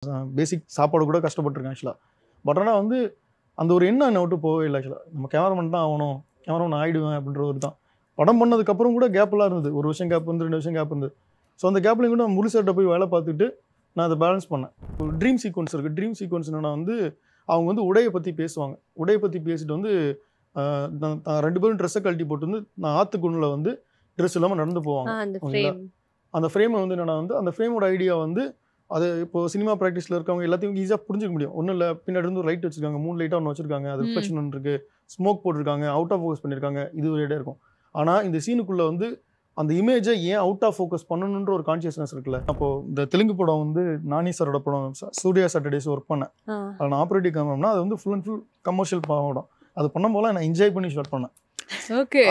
பேசிக் சாப்பாடு கூட கஷ்டப்பட்டுருக்கேன் ஆக்சுவலாக. பட் ஆனால் வந்து அந்த ஒரு எண்ணம் என்னை விட்டு போகவே இல்லை ஆக்சுவலாக. நம்ம கேமராமேன் தான் ஆகணும், கேமராமேன் ஆகிடுவேன் அப்படின்ற ஒரு தான். படம் பண்ணதுக்கப்புறம் கூட கேப்லாம் இருந்தது. 1 வருஷம் கேப் இருந்து 2 வருஷம் கேப் இருந்தது. ஸோ அந்த கேப்லையும் கூட முழுசாட்ட போய் வேலை பார்த்துட்டு நான் அதை பேலன்ஸ் பண்ணேன். ஒரு ட்ரீம் சீக்வன்ஸ் இருக்குது. ட்ரீம் சீக்வன்ஸ் என்னன்னா வந்து அவங்க வந்து உடையை பற்றி பேசுவாங்க. உடையை பற்றி பேசிட்டு வந்து நான் 2 பேரும் ட்ரெஸ்ஸை கழட்டி போட்டு வந்து நான் ஆற்றுக்குள்ள வந்து ட்ரெஸ் இல்லாமல் நடந்து போவாங்க. ஓகேங்களா? அந்த ஃப்ரேமை வந்து என்னன்னா வந்து அந்த ஃப்ரேமோட ஐடியா வந்து அது இப்போ சினிமா ப்ராக்டிஸில் இருக்கவங்க எல்லாத்தையும் ஈஸியாக புரிஞ்சிக்க முடியும். ஒன்றும் இல்லை, பின்னாடி இருந்து ஒரு லைட் வச்சிருக்காங்க, 3 லைட்டாக ஒன்று வச்சிருக்காங்க, அது ரிஃப்ளெக்ஷன் ஒன்று இருக்குது, ஸ்மோக் போட்டிருக்காங்க, அவுட் ஆஃப் ஃபோக்கஸ் பண்ணியிருக்காங்க, இது ஒரு இடம் இருக்கும். ஆனால் இந்த சீனுக்குள்ளே வந்து அந்த இமேஜை ஏன் அவுட் ஆஃப் ஃபோக்கஸ் பண்ணணுன்ற ஒரு கான்சியஸ்னஸ் இருக்குல்ல. அப்போது இந்த தெலுங்கு படம் வந்து நானி சாரோட படம் சூர்யா சாட்டர்டேஸ் ஒர்க் பண்ணேன். அதில் நான் ஆப்ரேட்டிவ் கேமரானா அது வந்து ஃபுல் அண்ட் ஃபுல் கமர்ஷியல் படம். அது பண்ணும் போல நான் என்ஜாய் பண்ணி ஷாட் பண்ணேன்.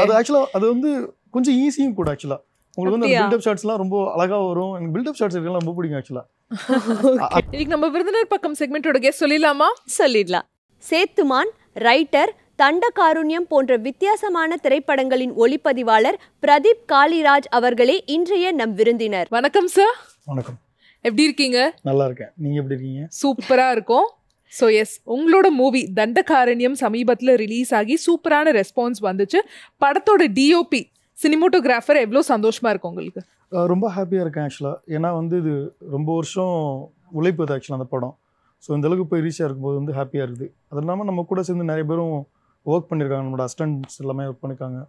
அது ஆக்சுவலாக அது வந்து கொஞ்சம் ஈஸியும் கூட ஆக்சுவலாக. உங்களுக்கு வந்து அந்த பில்டப் ஷாட்ஸ்லாம் ரொம்ப அழகாக வரும். எனக்கு பில்டப் ஷாட்ஸ் இருக்கலாம் ரொம்ப பிடிக்கும் ஆக்சுவலாக. இன்னைக்கு நம்ம விருந்தினர் பக்கம் செக்மெண்டோட கெஸ்ட் சொல்லிடலாமா? சொல்லிடலாம். சேத்துமான், ரைட்டர், தண்டகாருண்யம் போன்ற வித்தியாசமான திரைப்படங்களின் ஒளிப்பதிவாளர் பிரதீப் காளிராஜ் அவர்களே இன்றைய நம் விருந்தினர். வணக்கம் சார். வணக்கம். எப்படி இருக்கீங்க? நல்லா இருக்கேன். நீங்க எப்படி இருக்கீங்க? சூப்பரா இருக்கும். ஸோ எஸ், உங்களோட மூவி தண்டகாரண்யம் சமீபத்தில் ரிலீஸ் ஆகி சூப்பரான ரெஸ்பான்ஸ் வந்துச்சு. படத்தோட டிஓபி சினிமோட்டோகிராஃபர் எவ்வளோ சந்தோஷமா இருக்கும் உங்களுக்கு? ரொம்ப ஹாப்பியாக இருக்கேன் ஆக்சுவலாக. ஏன்னா வந்து இது ரொம்ப வருஷம் உழைப்பு அது ஆக்சுவலாக அந்த படம். ஸோ இந்த அளவுக்கு போய் ரீச்சாக இருக்கும்போது வந்து ஹாப்பியாக இருக்குது. அது இல்லாமல் நம்ம கூட சேர்ந்து நிறைய பேரும் ஒர்க் பண்ணியிருக்காங்க, நம்மளோட அசிஸ்டன்ட்ஸ் எல்லாமே ஒர்க் பண்ணியிருக்காங்க.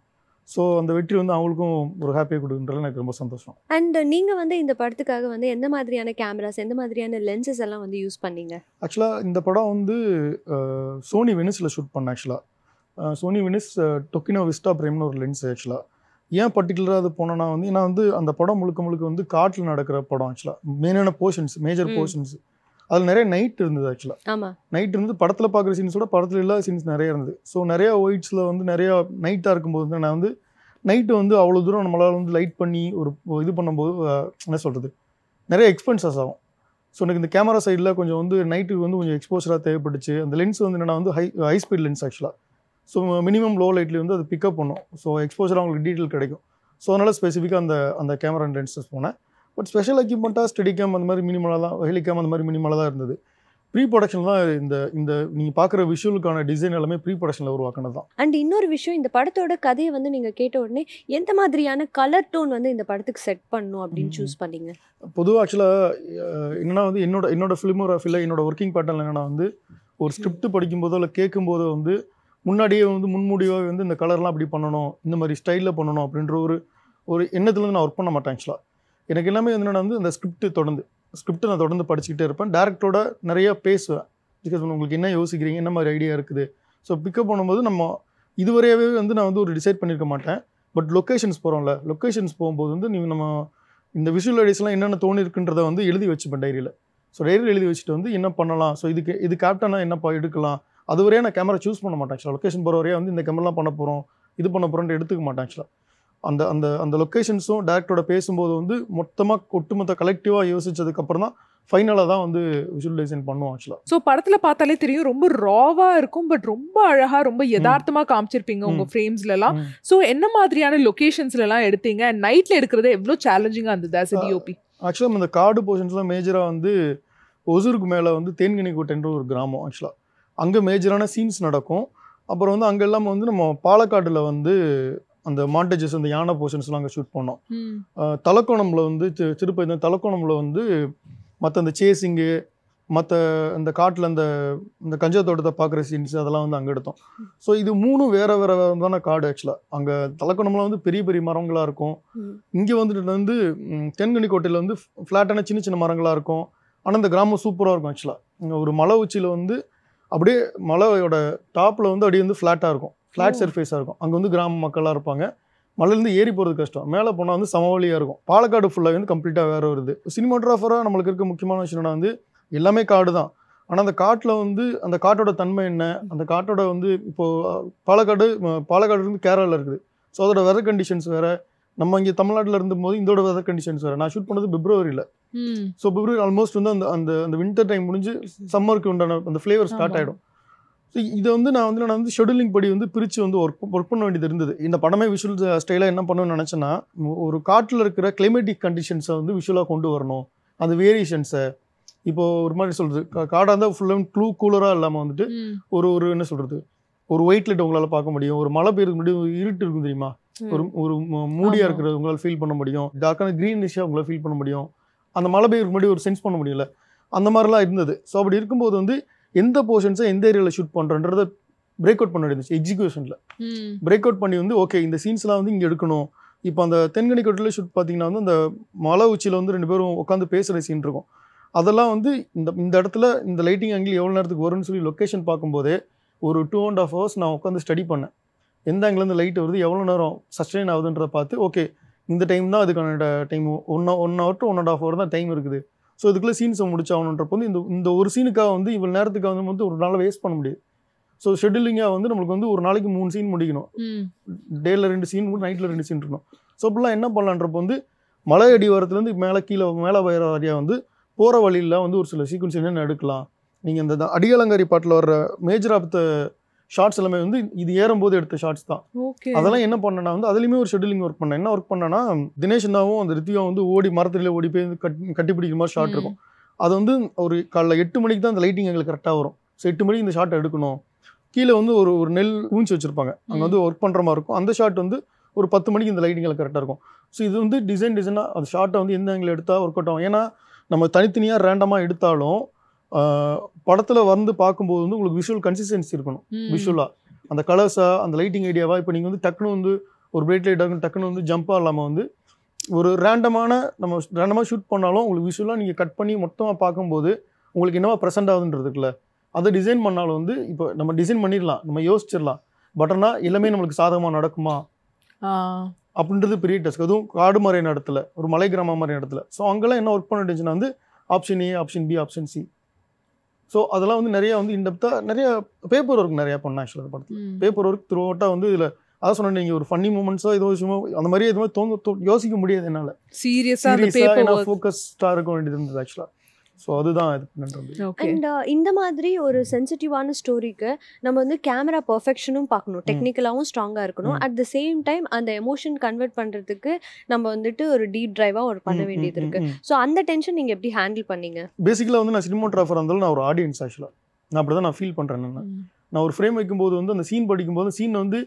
ஸோ அந்த வெற்றி வந்து அவங்களுக்கும் ஒரு ஹாப்பியாக கொடுக்குன்றது எனக்கு ரொம்ப சந்தோஷம். அண்ட் நீங்கள் வந்து இந்த படத்துக்காக வந்து எந்த மாதிரியான கேமராஸ், எந்த மாதிரியான லென்சஸ் எல்லாம் வந்து யூஸ் பண்ணீங்க? ஆக்சுவலாக இந்த படம் வந்து சோனி வெனிஸில் ஷூட் பண்ணேன் ஆக்சுவலாக. சோனி வெனிஸ் டொக்கினோ விஸ்டா பிரேம்னு ஒரு லென்ஸ் ஆக்சுவலாக. ஏன் பர்டிகுலராக அது போனோன்னா வந்து ஏன்னா வந்து அந்த படம் முழுக்க முழுக்க வந்து காட்டில் நடக்கிற படம் ஆக்சுவலாக. மெயினான போர்ஷன்ஸ், மேஜர் போர்ஷன்ஸ் அதில் நிறைய நைட் இருந்தது ஆக்சுவலாக. ஆமாம், நைட் இருந்து படத்தில் பார்க்குற சீன்ஸோட படத்தில் இல்லாத சீன்ஸ் நிறைய இருந்தது. ஸோ நிறையா ஒயிட்ஸில் வந்து நிறையா நைட்டாக இருக்கும்போது வந்து நான் வந்து நைட்டு வந்து அவ்வளோ தூரம் நம்மளால் வந்து லைட் பண்ணி ஒரு இது பண்ணும்போது என்ன சொல்கிறது, நிறைய எக்ஸ்பென்சஸ் ஆகும். ஸோ எனக்கு இந்த கேமரா சைடில் கொஞ்சம் வந்து நைட்டுக்கு வந்து கொஞ்சம் எக்ஸ்போஸராக தேவைப்பட்டுச்சு. அந்த லென்ஸ் வந்து என்னென்னா வந்து ஹை ஸ்பீட் லென்ஸ் ஆக்சுவலாக. ஸோ மினிமம் லோ லைட்லேயே வந்து அது பிக்கப் பண்ணும். ஸோ எக்ஸ்போஸராக அவங்களுக்கு டீட்டெயில் கிடைக்கும். ஸோ அதனால் ஸ்பெசிஃபிக்காக அந்த கேமரா லென்ஸஸ் போனேன். பட் ஸ்பெஷல் எக்யூப்மெண்ட்டாக ஸ்டெடி கேம் அந்த மாதிரி மினிமலாக தான், ஹெலிகேம் அந்த மாதிரி மினிமலாக தான் இருந்தது. ப்ரீ ப்ரொடக்ஷன் தான் இந்த நீங்கள் பார்க்குற விஷுவலுக்கான டிசைன் எல்லாமே ப்ரீ ப்ரொடக்ஷனில் உருவாக்கினது தான். அண்ட் இன்னொரு விஷயம், இந்த படத்தோட கதையை வந்து நீங்கள் கேட்ட உடனே எந்த மாதிரியான கலர் டோன் வந்து இந்த படத்துக்கு செட் பண்ணணும் அப்படின்னு சூஸ் பண்ணீங்க? பொதுவாக ஆக்சுவலாக என்னென்னா வந்து என்னோட ஃபிலிமோகிராஃபியில் என்னோட ஒர்க்கிங் பேட்டர்ன் என்னென்னா வந்து ஒரு ஸ்கிரிப்ட் படிக்கும்போதோ இல்லை கேட்கும்போதோ வந்து முன்னாடியே வந்து முன்முடிவாக வந்து இந்த கலர்லாம் அப்படி பண்ணணும், இந்த மாதிரி ஸ்டைலில் பண்ணணும் அப்படின்ற ஒரு எண்ணத்துலேருந்து நான் ஒர்க் பண்ண மாட்டேன் ஆக்சுவலாக. எனக்கு எல்லாமே என்னென்னா வந்து அந்த ஸ்கிரிப்டை நான் தொடர்ந்து படிச்சுக்கிட்டே இருப்பேன். டேரக்டரோட நிறையா பேசுவேன். பிகாஸ் உங்களுக்கு என்ன யோசிக்கிறீங்க, என்ன மாதிரி ஐடியா இருக்குது. ஸோ பிக்கப் பண்ணும்போது நம்ம இதுவரையாகவே வந்து நான் வந்து ஒரு டிசைட் பண்ணியிருக்க மாட்டேன். பட் லொக்கேஷன்ஸ் போகிறோம்ல, லொக்கேஷன்ஸ் போகும்போது வந்து நம்ம இந்த விஷுவல் ஐடியாஸ்லாம் என்னென்ன தோணிருக்குன்றதை வந்து எழுதி வச்சுப்பேன் டைரியில். ஸோ டைரியில் எழுதி வச்சுட்டு வந்து என்ன பண்ணலாம், ஸோ இது கேப்டனாக என்னப்பா எடுக்கலாம், அது வரையா நான் கேமரா சூஸ் பண்ண மாட்டேன் ஆக்சுவலாக. லொக்கேஷன் போகிற வரையா வந்து இந்த கேமராலாம் பண்ண போகிறோம், இது பண்ண போகிறோன்ட்டு எடுத்துக்க மாட்டேன் ஆக்சுவலாக. அந்த லொக்கேஷன்ஸும் டேரக்டரோட பேசும்போது வந்து ஒட்டுமொத்த கலெக்டிவாக யோசிச்சதுக்கப்புறம் தான் ஃபைனலாக தான் வந்து விஷுவல் டிசைன் பண்ணுவோம் ஆக்சுவலாக. ஸோ படத்தில் பார்த்தாலே தெரியும் ரொம்ப ராவாக இருக்கும், பட் ரொம்ப அழகாக ரொம்ப யதார்த்தமாக காமிச்சிருப்பீங்க உங்கள் ஃப்ரேம்ஸ்லாம். ஸோ என்ன மாதிரியான லொக்கேஷன்ஸ்லாம் எடுத்தீங்க? நைட்டில் எடுக்கிறது எவ்வளோ சேலஞ்சிங்காக இருந்தது ஆஸ் எ டிஓபி? ஆக்சுவலாக இந்த காடு போர்ஷன்ஸ்லாம் மேஜராக வந்து ஒசூருக்கு மேலே வந்து தேன்கனிக்கோட்டைன்ற ஒரு கிராமம் ஆக்சுவலாக. அங்கே மேஜரான சீன்ஸ் நடக்கும். அப்புறம் வந்து அங்கே எல்லாம் வந்து நம்ம பாலக்காட்டில் வந்து அந்த மாண்டேஜஸ், அந்த யானை போர்ஷன்ஸ்லாம் அங்கே ஷூட் பண்ணோம். தலக்கோணமில் வந்து திருப்பதி தலக்கோணமில் வந்து மற்ற அந்த சேசிங்கு, மற்ற அந்த காட்டில் அந்த கஞ்சா தோட்டத்தை பார்க்குற சீன்ஸ் அதெல்லாம் வந்து அங்கே எடுத்தோம். ஸோ இது 3 வேறு தான காடு ஆக்சுவலாக. அங்கே தலக்கோணமில் வந்து பெரிய பெரிய மரங்களாக இருக்கும். இங்கே வந்துட்டு வந்து தென்கனிக்கோட்டையில் வந்து ஃப்ளாட்டான சின்ன சின்ன மரங்களாக இருக்கும். ஆனால் இந்த கிராமம் சூப்பராக இருக்கும் ஆக்சுவலாக. இங்கே ஒரு மலை உச்சியில் வந்து அப்படியே மலையோட டாப்பில் வந்து அப்படியே வந்து ஃப்ளாட்டாக இருக்கும், ஃப்ளாட் சர்ஃபேஸாக இருக்கும். அங்கே வந்து கிராம மக்களாக இருப்பாங்க. மலையிலேருந்து ஏறி போகிறது கஷ்டம், மேலே போனால் வந்து சமவெளியாக இருக்கும். பாலக்காடு ஃபுல்லாக வந்து கம்ப்ளீட்டாக வேறு வருது. சினிமாட்டோகிராஃபராக நம்மளுக்கு இருக்க முக்கியமான விஷயம்னா வந்து எல்லாமே காடு தான். ஆனால் அந்த காட்டில் வந்து அந்த காட்டோட தன்மை என்ன, அந்த காட்டோட வந்து இப்போது பாலக்காடு இருந்து கேரளாவில் இருக்குது. ஸோ அதோட வெதர் கண்டிஷன்ஸ் வேறு. நம்ம இங்கே தமிழ்நாட்டில் இருந்தபோது இதோட வெதர் கண்டிஷன்ஸ் வேறு. நான் ஷூட் பண்ணது பிப்ரவரியில். ஸோ பிப்ரவரி ஆல்மோஸ்ட் வந்து அந்த வின்டர் டைம் முடிஞ்சு சம்மருக்கு உண்டான அந்த ஃப்ளேவர் ஸ்டார்ட் ஆகிடும். ஸோ இதை வந்து நான் வந்து ஷெடியூலிங் படி வந்து பிரித்து வந்து ஒர்க் பண்ண வேண்டியது இருந்தது. இந்த படமே விஷுவல் ஸ்டைலாக என்ன பண்ணணும்னு நினச்சேன்னா, ஒரு காட்டில் இருக்கிற கிளைமேட்டிக் கண்டிஷன்ஸை வந்து விஷுவலாக கொண்டு வரணும். அந்த வேரியேஷன்ஸை இப்போ ஒரு மாதிரி சொல்கிறது காடாக இருந்தால் ஃபுல்லாக கூலராக இல்லாமல் வந்துட்டு ஒரு என்ன சொல்கிறது ஒரு ஒயிட் லைட் உங்களால் பார்க்க முடியும். ஒரு மழை பெய்யுறதுக்கு முன்னாடி ஒரு இருட்டு இருக்கும் தெரியுமா, ஒரு மூடியாக இருக்கிறது உங்களால் ஃபீல் பண்ண முடியும். டார்க்கான க்ரீனிஷாக உங்களால் ஃபீல் பண்ண முடியும். அந்த மழை பெய்யுறதுக்கு முன்னாடி ஒரு சென்ஸ் பண்ண முடியல, அந்த மாதிரிலாம் இருந்தது. ஸோ அப்படி இருக்கும்போது வந்து எந்த போர்ஷன்ஸை எந்த ஏரியாவில் ஷூட் பண்ணுறன்றதை பிரேக் அவுட் பண்ண வேண்டியது எக்ஸிக்யூஷனில். பிரேக் அவுட் பண்ணி வந்து ஓகே இந்த சீன்ஸ்லாம் வந்து இங்கே எடுக்கணும். இப்போ அந்த தென்கனிக்கோட்டில் ஷூட் பார்த்தீங்கன்னா வந்து அந்த மலை உச்சியில் வந்து 2 பேரும் உட்காந்து பேசுகிற சீன் இருக்கும். அதெல்லாம் வந்து இந்த இடத்துல இந்த லைட்டிங் ஆங்கிள் எவ்வளோ நேரத்துக்கு வரும்னு சொல்லி லொக்கேஷன் பார்க்கும்போதே ஒரு 2.5 hours நான் உட்காந்து ஸ்டடி பண்ணேன். எந்த ஆங்கிலேருந்து லைட் வருது, எவ்வளோ நேரம் சஸ்டெயின் ஆகுதுன்றதை பார்த்து ஓகே இந்த டைம் தான் அதுக்கான டைம் 1 hour to 1.5 hour தான் டைம் இருக்குது. ஸோ இதுக்குள்ளே சீன்ஸை முடிச்சாகணுன்றப்போ வந்து இந்த ஒரு சீனுக்காக வந்து இவ்வளோ நேரத்துக்காக வந்து ஒரு நாளை வேஸ்ட் பண்ண முடியாது. ஸோ ஷெட்யூலிங்காக வந்து நம்மளுக்கு வந்து ஒரு நாளைக்கு 3 சீன் முடிக்கணும். டேயில் 2 சீன், நைட்டில் 2 சீன் இருக்கணும். ஸோ அப்படிலாம் என்ன பண்ணலான்றப்போ வந்து மலை அடிவாரத்துலேருந்து மேலே வர வரையா வந்து போகிற வழியில் வந்து ஒரு சில சீக்வன்ஸ் என்னென்ன எடுக்கலாம். நீங்கள் இந்த அடியலங்காரி பாட்டில் வர்ற மேஜர் ஆஃப் த ஷார்ட்ஸ் எல்லாமே வந்து இது ஏறும்போது எடுத்த ஷார்ட்ஸ் தான். அதெல்லாம் என்ன பண்ணேன்னா வந்து அதுலேயுமே ஒரு ஷெட்யூலிங் ஒர்க் பண்ணேன். என்ன ஒர்க் பண்ணேன்னா தினேஷனாவும் அந்த ரித்வியாவும் வந்து ஓடி மரத்துலேயே ஓடி போய் கட்டி பிடிக்கிற மாதிரி ஷார்ட் இருக்கும். அது வந்து ஒரு காலைல 8 மணிக்கு தான் அந்த லைட்டிங் எங்களுக்கு கரெக்டாக வரும். ஸோ 8 மணிக்கு இந்த ஷார்ட் எடுக்கணும். கீழே வந்து ஒரு நெல் ஊஞ்சி வச்சுருப்பாங்க, அங்கே வந்து ஒர்க் பண்ணுற மாதிரி இருக்கும். அந்த ஷார்ட் வந்து ஒரு 10 மணிக்கு இந்த லைட்டிங்கில் கரெக்டாக இருக்கும். ஸோ இது வந்து டிசைனாக அந்த ஷார்ட்டை வந்து எந்த ஆங்கிள் எடுத்தால் ஒர்க் அவுட் ஆகும். ஏன்னா நம்ம தனித்தனியாக ரேண்டமாக எடுத்தாலும் படத்தில் வந்து பார்க்கும்போது வந்து உங்களுக்கு விஷுவல் கன்சிஸ்டன்சி இருக்கணும். விஷுவலாக அந்த கலர்ஸாக அந்த லைட்டிங் ஐடியாவா இப்போ நீங்கள் வந்து டக்குன்னு வந்து ஒரு பிரைட் லைட்டாக டக்குன்னு வந்து ஜம்ப்பாக இல்லாமல் வந்து ஒரு ரேண்டமாக ஷூட் பண்ணாலும் உங்களுக்கு விஷுவலாக நீங்கள் கட் பண்ணி மொத்தமாக பார்க்கும்போது உங்களுக்கு என்னவா ப்ரெசென்ட் ஆகுதுன்றதுக்குல அதை டிசைன் பண்ணாலும் வந்து இப்போ நம்ம டிசைன் பண்ணிடலாம், நம்ம யோசிச்சிடலாம். பட் ஆனால் எல்லாமே நம்மளுக்கு சாதகமாக நடக்குமா அப்படின்றது பெரிய டஸ்க். அதுவும் காடு மாதிரியான இடத்துல, ஒரு மலை கிராமம் மாதிரியான இடத்துல. ஸோ அங்கெல்லாம் என்ன ஒர்க் பண்ணிட்டுச்சுன்னா வந்து option A, option B, option C. So அதெல்லாம் வந்து நிறையா வந்து இன்டெப்த்தாக நிறைய பேப்பர் ஒர்க் நிறையா பண்ணேன். ஆக்சுவலாக படத்தில் பேப்பர் ஒர்க் த்ரூ அவுட்டாக வந்து இதில் அதான் சொன்னேன், நீங்கள் ஒரு ஃபன்னி மூமெண்ட்ஸோ ஏதோ விஷயமோ அந்த மாதிரி எதுவுமே யோசிக்க முடியாது என்னால். சீரியஸாக ஃபோக்கஸ்டாக இருக்க வேண்டியது இருந்தது ஆக்சுவலாக. ஸோ அதுதான் இது. அண்ட் இந்த மாதிரி ஒரு சென்சிட்டிவான ஸ்டோரிக்கு நம்ம வந்து கேமரா பர்ஃபெக்ஷனும் பார்க்கணும், டெக்னிக்கலாகவும் ஸ்ட்ராங்காக இருக்கணும். அட் த சேம் டைம் அந்த எமோஷன் கன்வெர்ட் பண்ணுறதுக்கு நம்ம வந்துட்டு ஒரு டீப் ட்ரைவாக ஒரு பண்ண வேண்டியது இருக்கு. ஸோ அந்த டென்ஷன் நீங்கள் எப்படி ஹேண்டில் பண்ணீங்க? பேசிக்கலாக வந்து நான் சினிமோகிராஃபர் இருந்தாலும் நான் ஒரு ஆடியன்ஸ். ஆக்சுவலாக நான் அப்படி தான் நான் ஃபீல் பண்ணுறேன். நான் ஒரு ஃப்ரேம் வைக்கும்போது வந்து அந்த சீன் படிக்கும்போது சீன் வந்து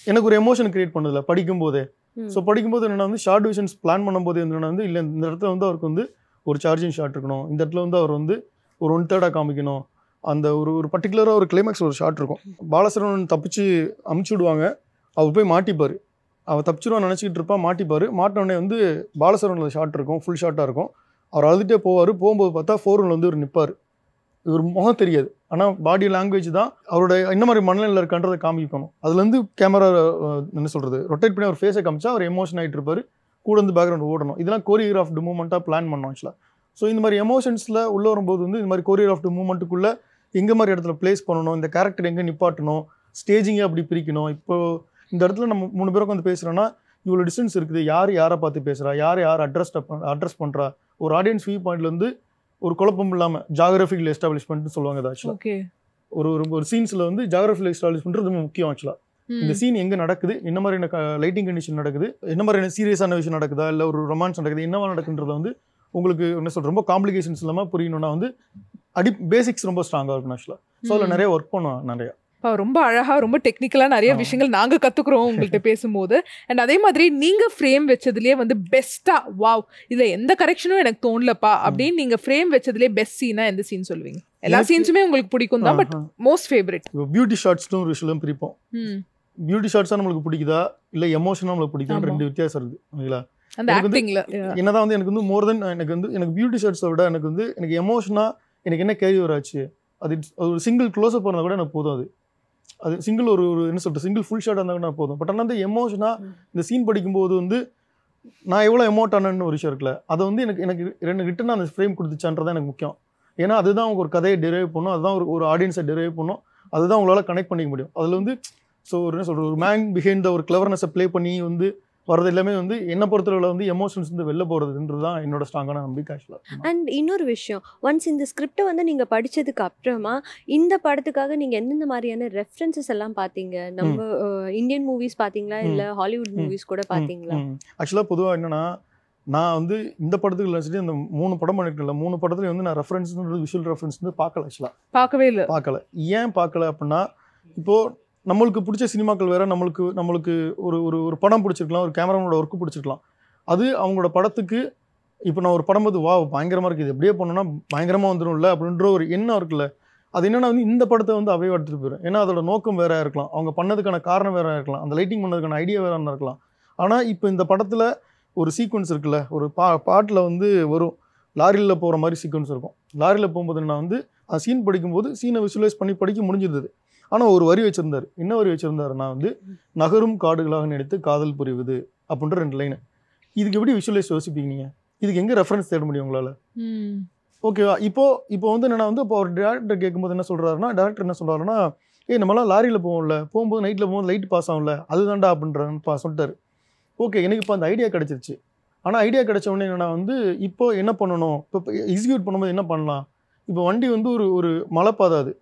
எனக்கு ஒரு எமோஷன் கிரியேட் பண்ணுதில்ல படிக்கும்போதே. ஸோ படிக்கும்போது என்னென்னா வந்து ஷார்ட் விஷன்ஸ் பிளான் பண்ணும்போது என்னென்னா வந்து இல்லை இந்த இடத்துல வந்து அவருக்கு வந்து ஒரு சார்ஜிங் ஷாட் இருக்கணும், இந்த இடத்துல வந்து அவர் வந்து ஒரு 1/3 காமிக்கணும், அந்த ஒரு பர்டிகுலராக ஒரு கிளைமேக்ஸ் ஒரு ஷாட் இருக்கும். பாலசரவணன் தப்பிச்சு அமுச்சு விடுவாங்க, அவர் போய் மாட்டிப்பார். அவர் தப்பிச்சிருவான்னு நினச்சிக்கிட்டு இருப்பா, மாட்டிப்பார். மாட்டினோடனே வந்து பாலசரவனில் ஷாட் இருக்கும், ஃபுல் ஷாட்டாக இருக்கும். அவர் அழுதுகிட்டே போவார். போகும்போது பார்த்தா 4 வந்து இவர் நிற்பார். இவர் முகம் தெரியாது, ஆனால் பாடி லாங்குவேஜ் தான் அவரோட என்ன மாதிரி மனநிலையில் இருக்கான்றதை காமிக்கணும். அதுலேருந்து கேமரா என்ன சொல்கிறது ரொட்டேட் பண்ணி அவர் ஃபேஸை காமிச்சா அவர் எமோஷன் ஆகிட்டு இருப்பார். கூட வந்து பேக்ரவுண்ட் ஓடணும். இதெல்லாம் கோரியோகிராஃப்டு மூமெண்ட்டாக பிளான் பண்ணோம் ஆக்சுவலாக. ஸோ இந்த மாதிரி எமோஷன்ஸில் உள்ளே வரும்போது வந்து இந்த மாதிரி கோரியோகிராஃப்டு மூமெண்ட்டுக்குள்ளே எங்கே மாதிரி இடத்துல பிளேஸ் பண்ணணும், இந்த கேரக்டர் எங்கே நிப்பாட்டணும், ஸ்டேஜிங்கே அப்படி பிரிக்கணும். இப்போது இந்த இடத்துல நம்ம 3 பேருக்கு வந்து பேசுகிறோன்னா இவ்வளோ டிஸ்டன்ஸ் இருக்குது, யாரை பார்த்து பேசுகிறா, யார் அட்ரஸ் பண்ணுறா, ஒரு ஆடியன்ஸ் வியூ பாயிண்ட்லேருந்து ஒரு குழப்பம் இல்லாமல் ஜாகிரபிக்கல் எஸ்டாப்ளிஷ்மெண்ட்னு சொல்லுவாங்க. அது ஆக்சுவலாக ஒரு சீன்ஸில் வந்து ஜாகிரபிக்கல் எஸ்டாப்ளிஷ்மெண்ட் ரொம்ப முக்கியம். ஆக்சுவலாக இந்த சீன் எங்கே நடக்குது, என்ன மாதிரியான லைட்டிங் கண்டிஷன் நடக்குது, என்ன மாதிரியான சீரியஸான விஷயம் நடக்குதா, இல்லை ஒரு ரொமான்ஸ் நடக்குது, என்னவா நடக்குன்றத வந்து உங்களுக்கு என்ன சொல்ற ரொம்ப காம்ப்ளிகேஷன்ஸ் இல்லாமல் புரியணும்னா வந்து பேசிக்ஸ் ரொம்ப ஸ்ட்ராங்காக இருக்கும் ஆக்சுவலாக. ஸோ அதில் நிறைய ஒர்க் பண்ணுவோம். நிறையா ரொம்ப அழகா ரொம்ப டெக்னிக்கலா நிறைய விஷயங்கள் நாங்க கத்துக்கிறோம் உங்கள்கிட்ட பேசும்போது. அண்ட் அதே மாதிரி நீங்க ஃப்ரேம் வச்சதுலயே வந்து பெஸ்டா வாவ் இதுல எந்த கரெக்ஷனும் எனக்கு தோணலப்பா அப்படின்னு நீங்க ஃப்ரேம் வச்சதுலயே பெஸ்ட் சீனா எந்த சீன் சொல்லுவீங்க? எல்லா சீன்ஸுமே உங்களுக்கு பிடிக்கும் தான், பட் மோஸ்ட் ஃபேவரட். பியூட்டி ஷாட்ஸ்னு ஒரு விஷயம் பிரிப்போம். பியூட்டி ஷாட்ஸா நம்மளுக்கு பிடிக்குதா இல்ல எமோஷனா நம்மளுக்கு பிடிக்குதா, 2 வித்தியாசம் இருக்கு. ஓகேங்களா? அந்த ஆக்டிங்ல என்னதான் வந்து எனக்கு வந்து மோர் தென் எனக்கு பியூட்டி ஷாட்ஸை விட எனக்கு எமோஷனா எனக்கு என்ன கேரியர் ஆச்சு, அது ஒரு சிங்கிள் க்ளோஸ்அப் பண்ணா கூட எனக்கு போதும். அது சிங்கிள் ஒரு என்ன சொல்றது சிங்கிள் ஃபுல் ஷாட் இருந்தால் கூட போதும். பட் ஆனால் வந்து எமோஷனா இந்த சீன் படிக்கும்போது வந்து நான் எவ்வளோ எமோட் ஆனேன்னு ஒரு விஷயம் இருக்குல்ல, அதை வந்து எனக்கு 2 ரிட்டனாக அந்த ஃப்ரேம் கொடுத்துச்சான்றதான் எனக்கு முக்கியம். ஏன்னா அதுதான் அவங்க ஒரு கதையை டெரைவ் பண்ணும், அதுதான் ஒரு ஆடியன்ஸை டெரைவ் பண்ணும், அதுதான் உங்களால் கனெக்ட் பண்ணிக்க முடியும். அதில் வந்து ஸோ என்ன சொல்கிறது ஒரு மேன் பிஹைண்ட் த ஒரு கிளவர்னஸை ப்ளே பண்ணி வந்து வரது எல்லாமே வந்து என்ன பொறுத்தளவில் வந்து எமோஷன்ஸ் வந்து வெளில போகிறதுன்றது தான் என்னோட ஸ்ட்ராங்கான நம்பிக்கை ஆக்சுவலாக. அண்ட் இன்னொரு விஷயம், ஒன்ஸ் இந்த ஸ்கிரிப்டை வந்து நீங்கள் படித்ததுக்கு அப்புறமா இந்த படத்துக்காக நீங்கள் எந்தெந்த மாதிரியான ரெஃபரன்சஸ் எல்லாம் பார்த்தீங்க? நம்ம இந்தியன் மூவிஸ் பார்த்தீங்களா இல்லை ஹாலிவுட் மூவிஸ் கூட பார்த்தீங்களா? ஆக்சுவலாக பொதுவாக என்னென்னா நான் வந்து இந்த படத்துக்கு சரி அந்த 3 படம் பண்ணியிருக்கல 3 படத்துலையும் வந்து நான் ரெஃபரன்ஸ்ன்றது விஷுவல் ரெஃபரன்ஸ் வந்து பார்க்கல ஆக்சுவலாக. பார்க்கவே இல்லை. பார்க்கல. ஏன் பார்க்கல அப்படின்னா, இப்போது நம்மளுக்கு பிடிச்ச சினிமாக்கள் வேறு, நம்மளுக்கு ஒரு படம் பிடிச்சிருக்கலாம், ஒரு கேமராமேனோட ஒர்க்கு பிடிச்சிருக்கலாம். அது அவங்களோட படத்துக்கு இப்போ நான் ஒரு படம் பார்த்து வா பயங்கரமாக இருக்குது, எப்படியே பண்ணோன்னா பயங்கரமாக வந்துடும்ல அப்படின்ற ஒரு எண்ணம் இருக்குல்ல, அது என்னென்னா வந்து இந்த படத்தை வந்து அவையே எடுத்துகிட்டு போயிடும். ஏன்னா அதோட நோக்கம் வேறு இருக்கலாம், அவங்க பண்ணதுக்கான காரணம் வேறு இருக்கலாம், அந்த லைட்டிங் பண்ணதுக்கான ஐடியா வேறு இருக்கலாம். ஆனால் இப்போ இந்த படத்தில் ஒரு சீக்வன்ஸ் இருக்குல்ல, ஒரு பாட்டில் வந்து வரும் லாரியில் போகிற மாதிரி சீக்வன்ஸ் இருக்கும். லாரியில் போகும்போது நான் வந்து அந்த சீன் படிக்கும்போது சீனை விசுவலைஸ் பண்ணி படிக்க முடிஞ்சிருந்தது. ஆனால் ஒரு வரி வச்சுருந்தார். என்ன வரி வச்சுருந்தாருன்னா வந்து நகரும் காடுகளாக நினைத்து காதல் புரிவது அப்படின்ற 2 லைனு. இதுக்கு எப்படி விஷுவலைஸ் யோசிப்பீங்க நீங்கள்? இதுக்கு எங்கே ரெஃபரன்ஸ் தேட முடியும் உங்களால்? ஓகேவா? இப்போ வந்து என்னன்னா வந்து இப்போ ஒரு டேரக்டர் கேட்கும்போது என்ன சொல்கிறாருன்னா, டேரக்டர் என்ன சொல்கிறாருன்னா, நம்மளாம் லாரியில் போவோம்ல, போகும்போது நைட்டில் போகும்போது லைட் பாஸ் ஆகும்ல, அதுதான்டா அப்படின்ற சொல்லிட்டாரு. ஓகே, எனக்கு இப்போ அந்த ஐடியா கிடச்சிருச்சு. ஆனால் ஐடியா கிடச்ச உடனே என்னன்னா வந்து இப்போ என்ன பண்ணணும், இப்போ எக்ஸிக்யூட் பண்ணும்போது என்ன பண்ணலாம்? இப்போ வண்டி வந்து ஒரு மலைப்பாதை, அது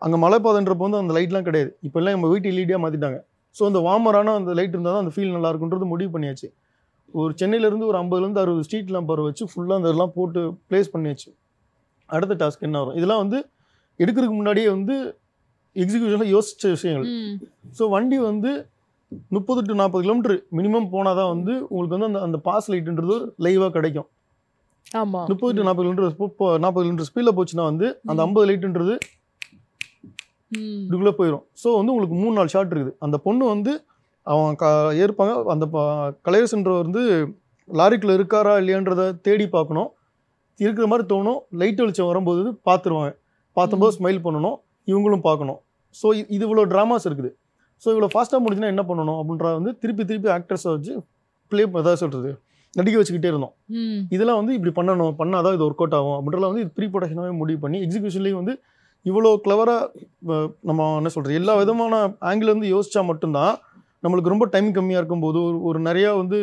அங்கே மலைப்பாதைன்றப்போ வந்து அந்த லைட்லாம் கிடையாது. இப்போல்லாம் நம்ம வீட்டு எல்இடியாக மாற்றிட்டாங்க. ஸோ அந்த வார்மரான அந்த லைட் இருந்தால் தான் அந்த ஃபீல் நல்லா இருக்குன்றது முடிவு பண்ணியாச்சு. ஒரு சென்னையிலேருந்து ஒரு 50 60 ஸ்ட்ரீட் லேம்பர் வச்சு ஃபுல்லாக அந்த இதெல்லாம் போட்டு ப்ளேஸ் பண்ணியாச்சு. அடுத்த டாஸ்க் என்ன வரும்? இதெல்லாம் வந்து எடுக்கிறதுக்கு முன்னாடியே வந்து எக்ஸிக்யூஷனில் யோசித்த விஷயங்கள். ஸோ வண்டி வந்து 30 to 40 கிலோமீட்டர் மினிமம் போனால் தான் வந்து உங்களுக்கு வந்து அந்த பாஸ் லைட்டுன்றது லைவாக கிடைக்கும். ஆமாம். 30 to 40 கிலோமீட்டர் 40 கிலோமீட்டர் ஸ்பீடில் போச்சுன்னா வந்து அந்த 50 லைட்டுன்றது இதுக்குள்ளே போயிடும். ஸோ வந்து உங்களுக்கு 3-4 ஷாட் இருக்குது. அந்த பொண்ணு வந்து அவன் ஏற்பாங்க, அந்த கலையரசன்றவர் வந்து லாரிக்குள்ளே இருக்காரா இல்லையான்றதை தேடி பார்க்கணும். இருக்கிற மாதிரி தோணும். லைட் வெளிச்சம் வரும்போது பார்த்துருவாங்க. பார்த்தும்போது ஸ்மைல் பண்ணணும், இவங்களும் பார்க்கணும். ஸோ இது இவ்வளோ ட்ராமாஸ் இருக்குது. ஸோ இவ்வளோ ஃபாஸ்ட்டாக முடிஞ்சுன்னா என்ன பண்ணணும் அப்படின்றத வந்து திருப்பி ஆக்டர்ஸை வச்சு எதாவது சொல்கிறது நடிக்க வச்சுக்கிட்டே இருந்தோம். இதெல்லாம் வந்து இப்படி பண்ணாதான் இது ஒர்க் அவுட் ஆகும் அப்படின்றலாம் வந்து இது ப்ரீ ப்ரொடக்ஷனாகவே முடிவு பண்ணி எக்ஸிக்யூஷன்லேயும் வந்து இவ்வளோ கிளவராக நம்ம என்ன சொல்கிறது எல்லா விதமான ஆங்கிள் வந்து யோசித்தா மட்டும்தான் நம்மளுக்கு ரொம்ப டைம் கம்மியாக இருக்கும்போது ஒரு நிறையா வந்து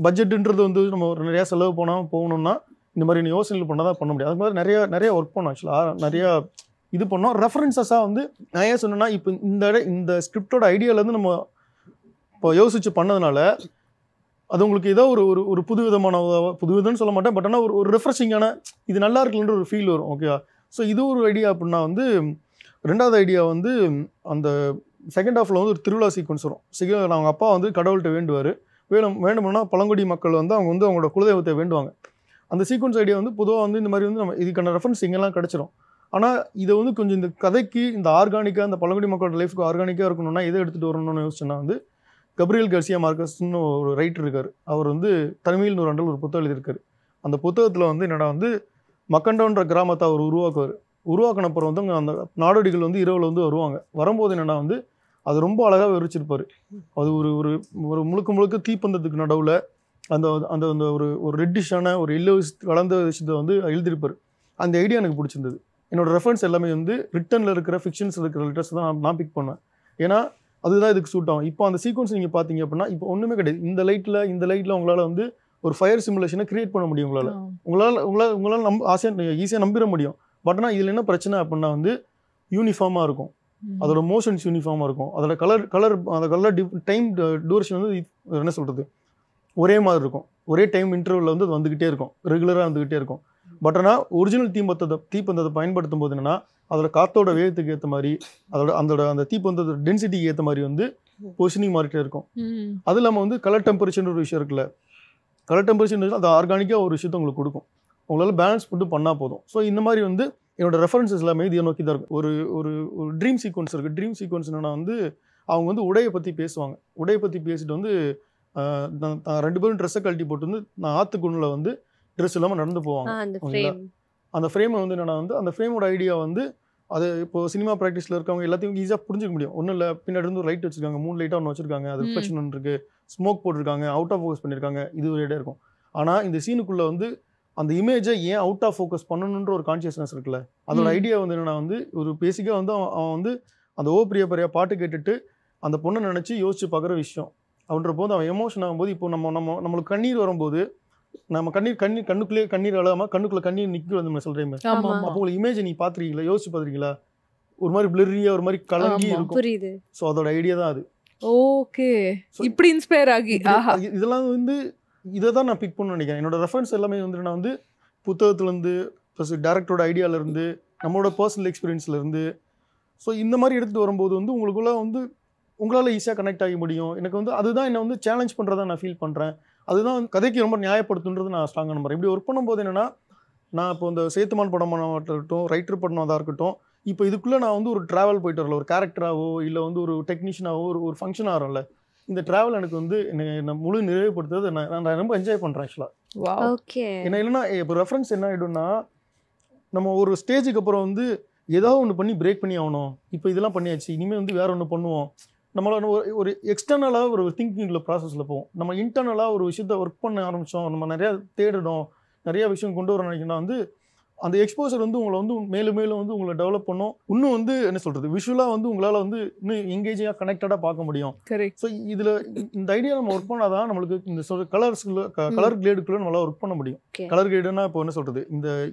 பட்ஜெட்டுன்றது வந்து நம்ம ஒரு நிறையா செலவு போகணும்னா இந்த மாதிரி யோசனைகள் பண்ணால் தான் பண்ண முடியும். அது மாதிரி நிறையா ஒர்க் பண்ணோம் ஆக்சுவலாக, நிறையா இது பண்ணோம். ரெஃபரன்ஸஸாக வந்து நான் ஏன் சொன்னேன்னா இப்போ இந்த ஸ்கிரிப்டோட ஐடியாவிலேருந்து நம்ம இப்போ யோசித்து பண்ணதுனால அது உங்களுக்கு ஏதோ ஒரு புதுவிதம்னு சொல்ல மாட்டேன், பட் ஆனால் ஒரு ரெஃப்ரெஷிங்கான இது நல்லா இருக்குன்ற ஒரு ஃபீல் வரும். ஓகேவா? ஸோ இது ஒரு ஐடியா அப்படின்னா வந்து 2வது ஐடியா வந்து அந்த செகண்ட் ஹாஃபில் வந்து ஒரு திருவிழா சீக்வன்ஸ் வரும். அவங்க அப்பா வந்து கடவுள்கிட்ட வேண்டும்னா பழங்குடி மக்கள் வந்து அவங்களோட குலதெய்வத்தை வேண்டுவாங்க. அந்த சீக்வன்ஸ் ஐடியா வந்து பொதுவாக வந்து இந்த மாதிரி வந்து நம்ம இதுக்கான ரெஃபரன்ஸ் இங்கெல்லாம் கிடச்சிரும். ஆனால் இதை வந்து கொஞ்சம் இந்த கதைக்கு இந்த ஆர்கானிக்காக இந்த பழங்குடி மக்களோட லைஃப்க்கு ஆர்கானிக்காக இருக்கணும்னா எதை எடுத்துகிட்டு வரணும்னு யோசிச்சேன்னா வந்து கப்ரியல் கார்சியா மார்கஸ்ன்னு ஒரு ரைட்டர் இருக்கார். அவர் வந்து தனிமையில் நூறாண்டில் ஒரு புத்தகம் எழுதியிருக்காரு. அந்த புத்தகத்தில் வந்து என்னடா வந்து மக்கண்டோன்ற கிராமத்தை அவர் உருவாக்கினப்புறம் வந்து அந்த நாடோடிகள் வந்து இரவில் வந்து வரும்போது என்னென்னா வந்து அது ரொம்ப அழகாக விவரிச்சிருப்பார். அது ஒரு முழுக்க தீப்பந்தத்துக்கு நடுவில் அந்த அந்த அந்த ஒரு ரெட்டிஷான ஒரு எல்லோ கலந்த விஷயத்தை வந்து எழுதியிருப்பார். அந்த ஐடியா எனக்கு பிடிச்சிருந்தது. என்னோடய ரெஃபரன்ஸ் எல்லாமே வந்து ரிட்டனில் இருக்கிற ஃபிக்ஷன்ஸ் இருக்கிற லெட்டர்ஸ் தான் நான் பிக் பண்ணுவேன். ஏன்னா அதுதான் இதுக்கு சூட் ஆகும். இப்போ அந்த சீக்வன்ஸ் நீங்கள் பார்த்தீங்க அப்படின்னா இப்போ ஒன்றுமே கிடையாது. இந்த லைட்டில் உங்களால் வந்து ஒரு ஃபயர் சிமுலேஷனை கிரியேட் பண்ண முடியும். உங்களால் ஈஸியாக நம்பிட முடியும். பட் ஆனால் இதில் என்ன பிரச்சனை அப்படின்னா வந்து யூனிஃபார்மாக இருக்கும், அதோட மோஷன்ஸ் யூனிஃபார்மாக இருக்கும், அதோட கலர் டைம் டூரேஷன் வந்து என்ன சொல்கிறது ஒரே மாதிரி இருக்கும். ஒரே டைம் இன்டர்வலில் வந்து அது வந்துக்கிட்டே இருக்கும், ரெகுலராக வந்துக்கிட்டே இருக்கும். பட் ஆனால் ஒரிஜினல் தீப்பந்தத்தை பயன்படுத்தும் போது என்னென்னா அதோட காற்றோட வேகத்துக்கு ஏற்ற மாதிரி அந்த தீப்பந்தத்தோட டென்சிட்டிக்கு ஏற்ற மாதிரி வந்து பொசிஷனிங் மாறிட்டே இருக்கும். அது இல்லாமல் வந்து கலர் டெம்பரேச்சர்னு ஒரு விஷயம் இருக்குல்ல, கலர் டெம்பரேச்சர் அது ஆர்கானிக்காக ஒரு விஷயத்தை உங்களுக்கு கொடுக்கும். உங்களால் பேலன்ஸ் மட்டும் பண்ணால் போதும். ஸோ இந்த மாதிரி வந்து என்னோட ரெஃபரன்சஸ் எல்லாமே இதை நோக்கி தான் இருக்கும். ஒரு ட்ரீம் சீக்வன்ஸ் இருக்குது. ட்ரீம் சீக்வன்ஸ் என்னென்னா வந்து அவங்க வந்து உடையை பற்றி பேசுவாங்க. உடையை பற்றி பேசிட்டு வந்து 2 பேரும் ட்ரெஸ்ஸை கழட்டி போட்டு வந்து நான் ஆற்றுக்குள்ள வந்து ட்ரெஸ் இல்லாமல் நடந்து போவாங்க. அந்த ஃப்ரேமை வந்து என்னென்னா வந்து அந்த ஃப்ரேமோட ஐடியா வந்து அது இப்போ சினிமா ப்ராக்டிஸில் இருக்கவங்க எல்லாத்தையும் ஈஸியாக புரிஞ்சிக்க முடியும். ஒன்றும் இல்லை, பின்னாடி இருந்து ஒரு லைட் வச்சுருக்காங்க, 3 லைட்டாக ஒன்று வச்சுருக்காங்க, அது ரிஃப்ளெக்ஷன் ஒன்று இருக்குது, ஸ்மோக் போட்டிருக்காங்க, அவுட் ஆஃப் ஃபோக்கஸ் பண்ணியிருக்காங்க, இது ஒரு ஐடியா இருக்கும். ஆனால் இந்த சீனுக்குள்ளே வந்து அந்த இமேஜை ஏன் அவுட் ஆஃப் ஃபோக்கஸ் பண்ணணுன்ற ஒரு கான்ஷியஸ்னஸ் இருக்குல்ல, அதோட ஐடியா வந்து என்னென்னா வந்து ஒரு பேசிக்காக வந்து அவன் வந்து அந்த பிரியா பாட்டு கேட்டுட்டு அந்த பொண்ணை நினச்சி யோசிச்சு பார்க்குற விஷயம் அப்படின்ற போது அவன் எமோஷன் ஆகும்போது இப்போ நம்மளுக்கு கண்ணீர் வரும்போது நம்ம கண்ணுக்குள்ளேயே கண்ணீர் அழகாமல் கண்ணுக்குள்ளே கண்ணீர் நிற்கிறது நம்ம சொல்கிறேன். அப்போ உங்களுக்கு இமேஜை நீ பார்த்துருக்கீங்களா, யோசிச்சு பார்த்துருக்கீங்களா? ஒரு மாதிரி பிளரியாக ஒரு மாதிரி கலங்கி இருக்கும். ஸோ அதோட ஐடியா தான் அது. ஓகே, இப்படி இன்ஸ்பயர் ஆகி இதெல்லாம் வந்து இதை தான் நான் பிக் பண்ண நினைக்கிறேன். என்னோட ரெஃபரன்ஸ் எல்லாமே வந்து நான் வந்து புத்தகத்துலேருந்து ப்ளஸ் டேரக்டரோட ஐடியாவிலேருந்து நம்மளோட பர்சனல் எக்ஸ்பீரியன்ஸ்லேருந்து ஸோ இந்த மாதிரி எடுத்துகிட்டு வரும்போது வந்து உங்களுக்குள்ள வந்து உங்களால் ஈஸியாக கனெக்ட் ஆகி முடியும். எனக்கு வந்து அதுதான் என்னை வந்து சேலஞ்ச் பண்ணுறதா நான் ஃபீல் பண்ணுறேன். அதுதான் கதைக்கு ரொம்ப நியாயப்படுத்துன்றது நான் ஸ்ட்ராங்காக நம்புறேன். இப்படி ஒர்க் பண்ணும்போது என்னென்னா நான் இப்போ இந்த சேத்துமான் படமாக இருக்கட்டும், ரைட்டர் படமாக இருக்கட்டும், இப்போ இதுக்குள்ளே நான் வந்து ஒரு ட்ராவல் போயிட்டு வரல, ஒரு கேரக்டராகவோ இல்லை வந்து ஒரு டெக்னீஷியனாகவோ ஒரு ஃபங்க்ஷன் ஆகிறோம்ல, இந்த ட்ராவல் எனக்கு வந்து என்னை முழு நிறைவுபடுத்துறது நான் ரொம்ப என்ஜாய் பண்ணுறேன் ஆக்சுவலாக. ஓகே. ஏன்னா இல்லைன்னா இப்போ ரெஃபரன்ஸ் என்ன ஆகிடும்னா நம்ம ஒரு ஸ்டேஜுக்கு அப்புறம் வந்து ஏதாவது ஒன்று பண்ணி பிரேக் பண்ணி ஆகணும். இப்போ இதெல்லாம் பண்ணியாச்சு, இனிமேல் வந்து வேறு ஒன்று பண்ணுவோம். நம்மளோட ஒரு எக்ஸ்டர்னலாக ஒரு திங்கிங்கில் ப்ராசஸில் போவோம். நம்ம இன்டர்னலாக ஒரு விஷயத்த ஒர்க் பண்ண ஆரம்பித்தோம், நம்ம நிறையா தேடணும், நிறையா விஷயம் கொண்டு வர நினைக்கணும் வந்து அந்த எக்ஸ்போசர் வந்து உங்களை வந்து மேலும் மேலும் வந்து உங்களை டெவலப் பண்ணும். இன்னும் வந்து என்ன சொல்கிறது, விஷுவலாக வந்து உங்களால் வந்து இன்னும் எங்கேஜிங்காக கனெக்டடாக பார்க்க முடியும். ஸோ இதில் இந்த ஐடியா நம்ம ஒர்க் பண்ணாதான் நம்மளுக்கு இந்த கலர் கிரேடுக்குள்ளே நம்மளால் ஒர்க் பண்ண முடியும். கலர் கிரேடுன்னா இப்போ என்ன சொல்கிறது,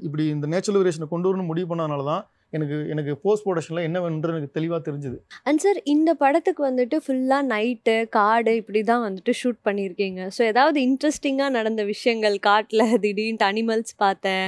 இப்படி இந்த நேச்சுரல் வேரியேஷனை கொண்டு வரணும்னு முடிவு பண்ணனால தான் எனக்கு போஸ்ட் ப்ரொடக்ஷனில் என்ன வேணுன்றது எனக்கு தெளிவாக தெரிஞ்சுது. அண்ட் சார், இந்த படத்துக்கு வந்துட்டு ஃபுல்லாக நைட்டு காடு இப்படி தான் வந்துட்டு ஷூட் பண்ணியிருக்கீங்க. ஸோ ஏதாவது இன்ட்ரெஸ்டிங்காக நடந்த விஷயங்கள், காட்டில் திடீர்னு அனிமல்ஸ் பார்த்தேன்,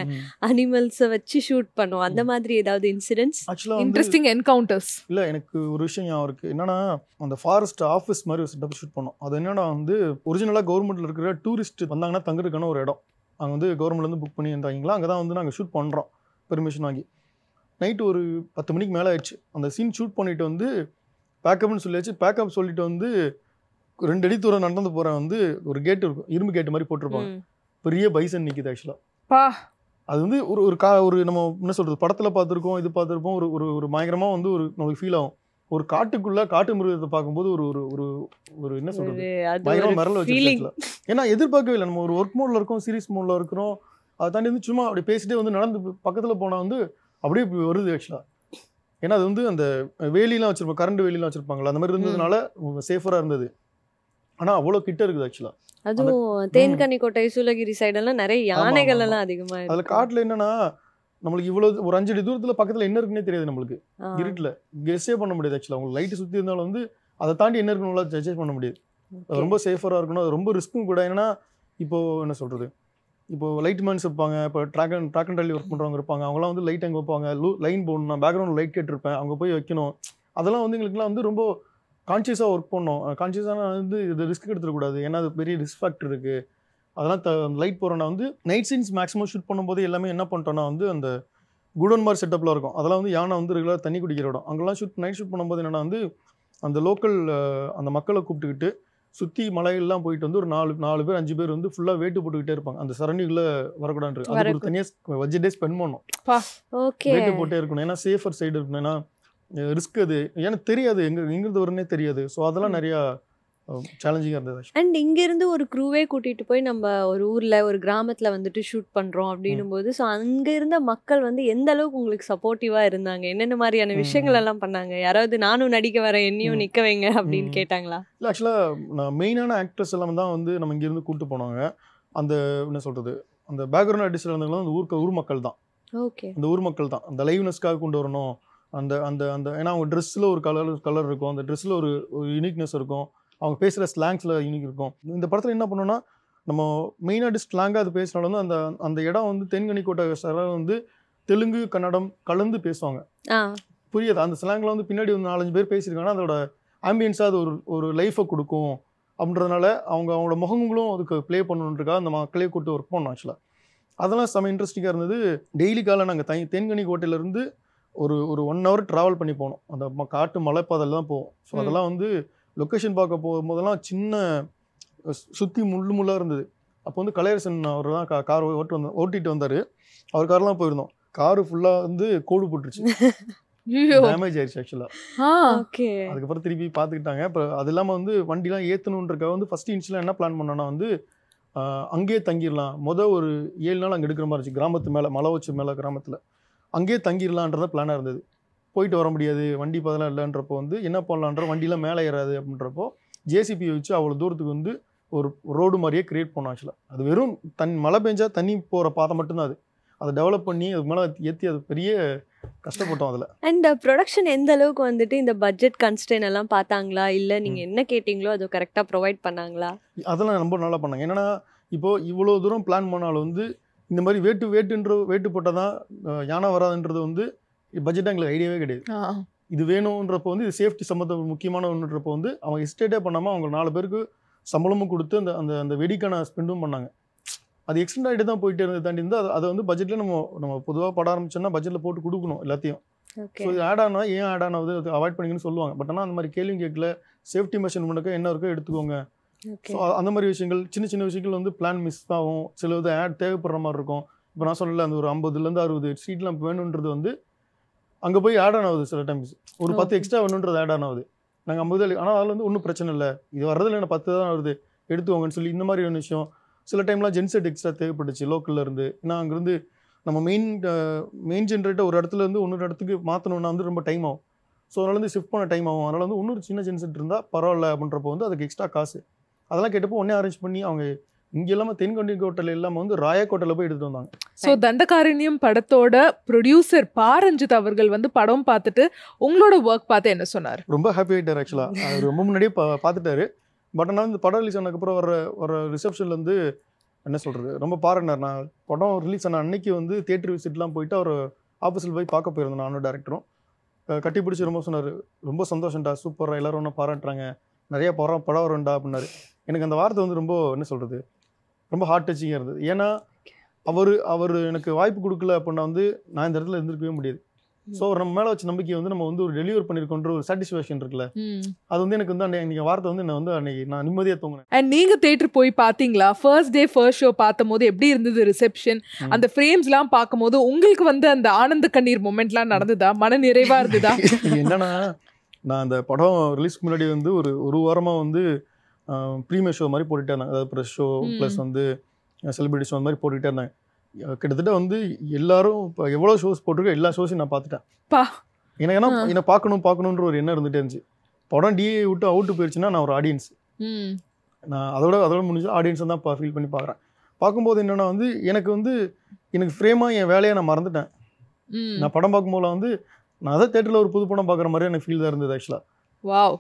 அனிமல்ஸை வச்சு ஷூட் பண்ணோம், அந்த மாதிரி ஏதாவது இன்சிடென்ட்ஸ், ஆக்சுவலாக இன்ட்ரெஸ்டிங் என்கவுண்டர்ஸ்? இல்லை, எனக்கு ஒரு விஷயம் ஞாபகம் இருக்குது. என்னன்னா அந்த ஃபாரஸ்ட் ஆஃபீஸ் மாதிரி ஒரு செட்டப் ஷூட் பண்ணோம். அது என்னன்னா வந்து ஒரிஜினலாக கவர்மெண்ட்டில் இருக்கிற டூரிஸ்ட் வந்தாங்கன்னா தங்குறதுக்கான ஒரு இடம் அங்கே வந்து கவர்மெண்ட்லேருந்து புக் பண்ணி இருந்தாங்களா, அங்கே தான் வந்து நாங்கள் ஷூட் பண்ணுறோம் பெர்மிஷன் வாங்கி. நைட்டு ஒரு 10 மணிக்கு மேலே ஆயிடுச்சு. அந்த சீன் ஷூட் பண்ணிவிட்டு வந்து பேக்கப்னு சொல்லியாச்சு. பேக்கப் சொல்லிட்டு வந்து 2 அடி தூரம் நடந்து போகிறேன் வந்து ஒரு கேட்டு இருக்கும், இரும்பு கேட்டு மாதிரி போட்டிருப்பாங்க. பெரிய பைசன் நிற்கிது ஆக்சுவலாக. அது வந்து ஒரு நம்ம என்ன சொல்கிறது, படத்தில் பார்த்துருக்கோம், இது பார்த்துருப்போம், ஒரு பயங்கரமாக வந்து நம்மளுக்கு ஃபீல் ஆகும். ஒரு காட்டுக்குள்ளே காட்டு மிருகத்தை பார்க்கும்போது ஒரு என்ன சொல்கிறது, பயங்கரமாக மிரள வச்சு. ஏன்னா எதிர்பார்க்கவே இல்லை. நம்ம ஒரு ஒர்க் மோடில் இருக்கோம், சீரியஸ் மோடில் இருக்கிறோம். அதை தாண்டி வந்து சும்மா அப்படி பேசிட்டே வந்து நடந்து பக்கத்தில் போனால் வந்து அப்படியே வருது ஆக்சுவலாக. ஏன்னா அது வந்து அந்த வேலிலாம் வச்சுருப்போம், கரண்ட் வேலிலாம் வச்சுருப்பாங்களா, அந்த மாதிரி இருந்ததுனால சேஃபராக இருந்தது. ஆனால் அவ்வளோ கிட்ட இருக்குது ஆக்சுவலாக. அதுவும் தேன்கனிக்கோட்டை, சூளகிரி சைடெல்லாம் நிறைய யானைகள் எல்லாம் அதிகமாக இருக்குது. அதில் காட்டில் என்னன்னா நம்மளுக்கு இவ்வளோ ஒரு 5 அடி தூரத்தில் பக்கத்தில் என்ன இருக்குன்னே தெரியாது நம்மளுக்கு. இருட்டில் கெஸ்ஸே பண்ண முடியாது ஆக்சுவலாக. உங்களுக்கு லைட்டு சுற்றி இருந்தாலும் வந்து அதை தாண்டி என்ன இருக்குன்னு ஜட்ஜ் பண்ண முடியாது. ரொம்ப சேஃபராக இருக்கணும். அது ரொம்ப ரிஸ்க்கும் கூட. ஏன்னா இப்போது என்ன சொல்கிறது, இப்போது லைட் மேன்ஸ் இருப்பாங்க, இப்போ ட்ராக் அண்ட் ட்ராலி ஒர்க் பண்ணுறவங்க இருப்பாங்க, அவங்களாம் வந்து லைட் அங்கே வைப்பாங்க, லைன் போடணும், நான் பேக்ரவுண்ட் லைட் கேட்டிருப்பேன், அவங்க போய் வைக்கணும். அதெல்லாம் வந்து எங்களுக்குலாம் வந்து ரொம்ப கான்ஷியஸாக ஒர்க் பண்ணணும். கான்ஷியஸான வந்து இது ரிஸ்க் எடுத்துடக்கூடாது, ஏன்னா அது பெரிய ரிஸ்க் ஃபேக்டர் இருக்குது. அதெல்லாம் லைட் போகிறோன்னா வந்து நைட் சீன்ஸ் மேக்ஸிமம் ஷூட் பண்ணும்போது எல்லாமே என்ன பண்ணிட்டோன்னா வந்து அந்த குடோன் மாதிரி செட்டப்பில் இருக்கும். அதெல்லாம் வந்து யானை வந்து ரெகுலராக தண்ணி குடிக்கிற இடம். அங்கெல்லாம் நைட் ஷூட் பண்ணும்போது என்னென்னா வந்து அந்த லோக்கல் அந்த மக்களை கூப்பிட்டுக்கிட்டு சுற்றி மலையெல்லாம் போயிட்டு வந்து ஒரு 4 பேர் 5 பேர் வந்து ஃபுல்லாக வேட்டு போட்டுக்கிட்டே இருப்பாங்க. அந்த சரணிக்குள்ளே வரக்கூடாது. அதுக்கு தனியாக வஜ்ஜே ஸ்பெண்ட் பண்ணணும், வேட்டு போட்டே இருக்கணும். ஏன்னா சேஃபர் சைடு இருக்கணும். ஏன்னா ரிஸ்க் அது, ஏன்னா தெரியாது எங்கிருந்து வரும்னே தெரியாது. ஸோ அதெல்லாம் நிறையா சேலஞ்சிங்காக இருந்தது. அண்ட் இங்கேருந்து ஒரு க்ரூவே கூட்டிகிட்டு போய் நம்ம ஒரு ஊரில் ஒரு கிராமத்தில் வந்துட்டு ஷூட் பண்ணுறோம் அப்படின்னும் போது, ஸோ அங்கே இருந்த மக்கள் வந்து எந்த அளவுக்கு உங்களுக்கு சப்போர்ட்டிவாக இருந்தாங்க, என்னென்ன மாதிரியான விஷயங்கள் எல்லாம் பண்ணாங்க? யாராவது நானும் நடிக்க வரேன், என்னையும் நிற்க வைங்க அப்படின்னு கேட்டாங்களா? இல்லை, ஆக்சுவலாக நான் மெயினான ஆக்டர்ஸ் எல்லாம் தான் வந்து நம்ம இங்கேருந்து கூப்பிட்டு போனாங்க. அந்த என்ன சொல்கிறது, அந்த பேக்ரவுண்ட் ஆர்டிஸ்டில் இருந்தவங்களாம் அந்த ஊர் மக்கள் தான். ஓகே, அந்த ஊர் மக்கள் தான். அந்த லைவ்னஸ்க்காக கொண்டு வரணும். அந்த அந்த அந்த ஏன்னா அவங்க ட்ரெஸ்ஸில் ஒரு கலர் இருக்கும், அந்த ட்ரெஸ்ஸில் ஒரு யூனிக்னஸ் இருக்கும், அவங்க பேசுகிற ஸ்லாங்ஸில் யூனிக் இருக்கும். இந்த படத்தில் என்ன பண்ணோன்னா நம்ம மெயினாக ஸ்லாங்காக அது பேசினாலும் வந்து அந்த இடம் வந்து தென்கனிக்கோட்டை சரம் வந்து தெலுங்கு கன்னடம் கலந்து பேசுவாங்க. புரியாது. அந்த ஸ்லாங்கில் வந்து பின்னாடி வந்து 4-5 பேர் பேசியிருக்காங்கன்னா அதோட ஆம்பியன்ஸாக அது ஒரு லைஃபை கொடுக்கும் அப்படின்றதுனால அவங்களோட முகங்களும் அதுக்கு ப்ளே பண்ணணுன்றதுக்காக அந்த மக்களே கூப்பிட்டு ஒர்க் பண்ணோம் ஆக்சுவலாக. அதெல்லாம் செம்ம இன்ட்ரெஸ்டிங்காக இருந்தது. டெய்லி காலை நாங்கள் தென்கனிக்கோட்டையிலேருந்து ஒரு 1 hour ட்ராவல் பண்ணி போனோம். அந்த காட்டு மலைப்பாதையில் தான் போவோம். ஸோ அதெல்லாம் வந்து லொக்கேஷன் பார்க்க போகும்போதெல்லாம் சின்ன சுற்றி முள்ளாக இருந்தது. அப்போ வந்து கலையரசன் அவர் தான் கார் ஓட்டிட்டு வந்தார். அவர் கார்லாம் போயிருந்தோம். காரு ஃபுல்லாக வந்து கோடு போட்டுருச்சு, டேமேஜ் ஆயிடுச்சு ஆக்சுவலாக. அதுக்கப்புறம் திருப்பி பார்த்துக்கிட்டாங்க. இப்போ அது இல்லாமல் வந்து வண்டிலாம் ஏற்றணுன்றக்காக வந்து ஃபஸ்ட்டு இன்ஷியலாக என்ன பிளான் பண்ணோன்னா வந்து அங்கேயே தங்கிடலாம். ஒரு 7 நாள் அங்கே எடுக்கிற மாதிரி இருந்துச்சு. கிராமத்து மேலே மலை வச்சு மேலே கிராமத்தில் அங்கேயே தங்கிடலான்றத பிளானாக இருந்தது. போயிட்டு வர முடியாது, வண்டி பதெல்லாம் இல்லைன்றப்போ வந்து என்ன பண்ணலான்ற, வண்டிலாம் மேலே ஏறாது அப்படின்றப்போ ஜேசிபி வச்சு அவ்வளோ தூரத்துக்கு வந்து ஒரு ரோடு மாதிரியே கிரியேட் பண்ணோம் ஆக்சுவலாக. அது வெறும் மழை பெஞ்சா தண்ணி போகிற பாதை மட்டும்தான். அதை டெவலப் பண்ணி அதுக்கு மேலே ஏற்றி அது பெரிய கஷ்டப்பட்டோம் அதில். அண்ட் ப்ரொடக்ஷன் எந்த அளவுக்கு வந்துட்டு இந்த பட்ஜெட் கன்ஸ்ட்ரெயின் எல்லாம் பார்த்தாங்களா, இல்லை நீங்கள் என்ன கேட்டிங்களோ அதை கரெக்டாக ப்ரொவைட் பண்ணாங்களா? அதெல்லாம் ரொம்ப நல்லா பண்ணாங்க. என்னன்னா இப்போது இவ்வளோ தூரம் பிளான் பண்ணாலும் வந்து இந்த மாதிரி வேட்டு போட்டால் தான் யானை வராதுன்றது வந்து பட்ஜெட்டாக எங்களுக்கு ஐடியாவே கிடையாது. இது வேணுன்றப்போ வந்து இது சேஃப்டி சம்மந்த முக்கியமான ஒன்றுன்றப்போ வந்து அவங்க எஸ்டேட்டே பண்ணாமல் அவங்க 4 பேருக்கு சம்பளமும் கொடுத்து அந்த அந்த அந்த வெடிக்கான ஸ்பெண்டும் பண்ணாங்க. அது எக்ஸ்டெண்ட் ஆகிட்டு தான் போயிட்டே இருந்தது தாண்டி இருந்தால் அதை வந்து பட்ஜெட்டில் நம்ம பொதுவாக பட ஆரம்பிச்சோன்னா பட்ஜெட்டில் போட்டு கொடுக்கணும் எல்லாத்தையும். ஸோ இது ஆட் ஆனால் ஏன் ஆட் ஆனாவது அது அவாய்ட் பண்ணிக்கணும்னு சொல்லுவாங்க. பட் ஆனால் அந்த மாதிரி கேள்வியும் கேட்கல. சேஃப்டி மெஷர்மெண்ட்டுக்கு என்ன இருக்கோ எடுத்துக்கோங்க. ஸோ அந்த மாதிரி விஷயங்கள் சின்ன விஷயங்கள் வந்து பிளான் மிஸ் ஆகும். சில இது ஆட் தேவைப்படுற மாதிரி இருக்கும். இப்போ நான் சொல்லல அந்த ஒரு 50லேருந்து 60 ஸ்ட்ரீட் லேம்ப் வேணுன்றது வந்து அங்கே போய் ஆட் ஆன் ஆகுது. சில டைம்ஸ் ஒரு 10 எக்ஸ்ட்ரா வேணுன்றது ஆட் ஆன் ஆகுது. நாங்கள் 50 ஆனால் அதில் வந்து ஒன்றும் பிரச்சனை இல்லை, இது வர்றதில்ல என்ன 10 தான் வருது எடுத்துவோங்கன்னு சொல்லி இந்த மாதிரி ஒரு விஷயம். சில டைம்லாம் ஜென்செட் எக்ஸ்ட்ரா தேவைப்பட்டுச்சு லோக்கலில் இருந்து. ஏன்னா அங்கேருந்து நம்ம மெயின் ஜென்ரேட்டர் ஒரு இடத்துல இருந்து இன்னொரு இடத்துக்கு மாற்றணுன்னா வந்து ரொம்ப டைம் ஆகும். ஸோ அதனால வந்து ஷிஃப்ட் பண்ண டைம் ஆகும். அதனால் வந்து இன்னொரு சின்ன ஜென்செட் இருந்தால் பரவாயில்ல அப்படின்றப்போ வந்து அதுக்கு எக்ஸ்ட்ரா காசு அதெல்லாம் கேட்டப்போ ஒன்றே அரேஞ்ச் பண்ணி அவங்க இங்கே இல்லாமல் தென்கொண்டி இல்லாமல் வந்து ராயக்கோட்டையில் போய் எடுத்துட்டு வந்தாங்க. ஸோ தண்டகாரண்யம் படத்தோட ப்ரொடியூசர் பாரஞ்சித் அவர்கள் வந்து படம் பார்த்துட்டு உங்களோட ஒர்க் பார்த்து என்ன சொன்னார்? ரொம்ப ஹாப்பி ஆகிட்டார். ஆக்சுவலாக அவர் ரொம்ப முன்னாடியே பார்த்துட்டாரு. பட் ஆனால் இந்த படம் ரிலீஸ் ஆனதுக்கப்புறம் வர ரிசப்ஷன்லேருந்து என்ன சொல்கிறது ரொம்ப பாராட்டினார். நான் படம் ரிலீஸ் ஆன அன்னைக்கு வந்து தியேட்டர் விசிட்லாம் போயிட்டு அவர் ஆஃபீஸில் போய் பார்க்க போயிருந்தேன் நானும் டேரக்டரும். கட்டி பிடிச்சி ரொம்ப சொன்னார், ரொம்ப சந்தோஷம்டா, சூப்பராக எல்லோரும் ஒன்றும் பாராட்டுறாங்க, நிறையா படம் வரும்டா அப்படின்னாரு. எனக்கு அந்த வார்த்தை வந்து ரொம்ப என்ன சொல்கிறது ரொம்ப ஹார்ட் டச்சிங்காக இருந்தது. ஏன்னா அவர் எனக்கு வாய்ப்பு கொடுக்கல அப்படின்னா வந்து நான் இந்த இடத்துல இருந்திருக்கவே முடியாது. ஸோ நம்ம மேலே வச்ச நம்பிக்கை வந்து நம்ம வந்து ஒரு டெலிவர் பண்ணியிருக்கோன்ற ஒரு சாட்டிஸ்ஃபேக்ஷன் இருக்குல்ல, அது வந்து எனக்கு வந்து அன்னைக்கு வார்த்தை வந்து என்ன வந்து அன்னைக்கு நான் நிம்மதியாக தூங்கினேன். அண்ட் நீங்கள் தேட்டர் போய் பார்த்தீங்களா? ஃபர்ஸ்ட் டே ஃபர்ஸ்ட் ஷோ பார்த்தும் போது எப்படி இருந்தது ரிசெப்ஷன்? அந்த ஃப்ரேம்ஸ்லாம் பார்க்கும்போது உங்களுக்கு வந்து அந்த ஆனந்த கண்ணீர் மொமெண்ட்லாம் நடந்ததா? மன நிறைவாக இருந்ததா? என்னன்னா நான் அந்த படம் ரிலீஸ்க்கு முன்னாடி வந்து ஒரு வாரமாக வந்து ப்ரீமியர் ஷோ மாதிரி போட்டுகிட்டே இருந்தாங்க. அதாவது ப்ரெஸ் ஷோ ப்ளஸ் வந்து செலிபிரிட்டி ஷோ அந்த மாதிரி போட்டுக்கிட்டே இருந்தாங்க. கிட்டத்தட்ட வந்து எல்லாரும் இப்போ எவ்வளோ ஷோஸ் போட்டிருக்கோ எல்லா ஷோஸையும் நான் பார்த்துட்டேன். எனக்கு ஏன்னா என்னை பார்க்கணுன்ற ஒரு எண்ணம் இருந்துகிட்டே இருந்துச்சு. படம் டிஏ விட்டு அவுட்டு போயிடுச்சுன்னா நான் ஒரு ஆடியன்ஸ், நான் அதோட முடிஞ்சு ஆடியன்ஸை தான் ஃபீல் பண்ணி பார்க்குறேன். பார்க்கும்போது என்னென்னா வந்து எனக்கு ஃப்ரேமாக என் வேலையை நான் மறந்துட்டேன். நான் படம் பார்க்கும்போது வந்து நான் அதான் தேட்டரில் ஒரு புது படம் பார்க்குற மாதிரி எனக்கு ஃபீல் தான் இருந்தது ஆக்சுவலாக. வாவ்,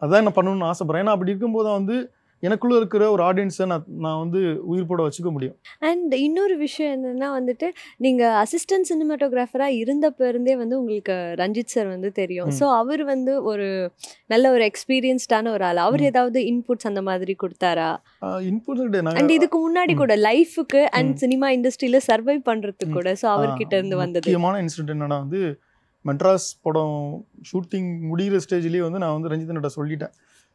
அதான் நான் பண்ணணும்னு ஆசைப்பட்றேன். ஏன்னா அப்படி இருக்கும்போது தான் வந்து எனக்குள்ளே இருக்கிற ஒரு ஆடியன்ஸை நான் வந்து உயிர் போட வச்சுக்க முடியும். அண்ட் இன்னொரு விஷயம் என்னென்னா வந்துட்டு நீங்கள் அசிஸ்டன்ட் சினிமாட்டோகிராஃபராக இருந்தப்போ இருந்தே வந்து உங்களுக்கு ரஞ்சித் சார் வந்து தெரியும். ஸோ அவர் வந்து ஒரு நல்ல ஒரு எக்ஸ்பீரியன்ஸ்டான ஒரு ஆள். அவர் ஏதாவது இன்புட்ஸ் அந்த மாதிரி கொடுத்தாரா? இன்புட்ஸ் அண்ட் இதுக்கு முன்னாடி கூட லைஃபுக்கு அண்ட் சினிமா இண்டஸ்ட்ரியில் சர்வை பண்ணுறதுக்கு கூட ஸோ அவர்கிட்ட இருந்து வந்தது முக்கியமான இன்சிடென்ட் என்னன்னா வந்து மெட்ராஸ் படம் ஷூட்டிங் முடிகிற ஸ்டேஜ்லேயே வந்து நான் வந்து ரஞ்சித்கிட்ட சொல்லிட்டேன்,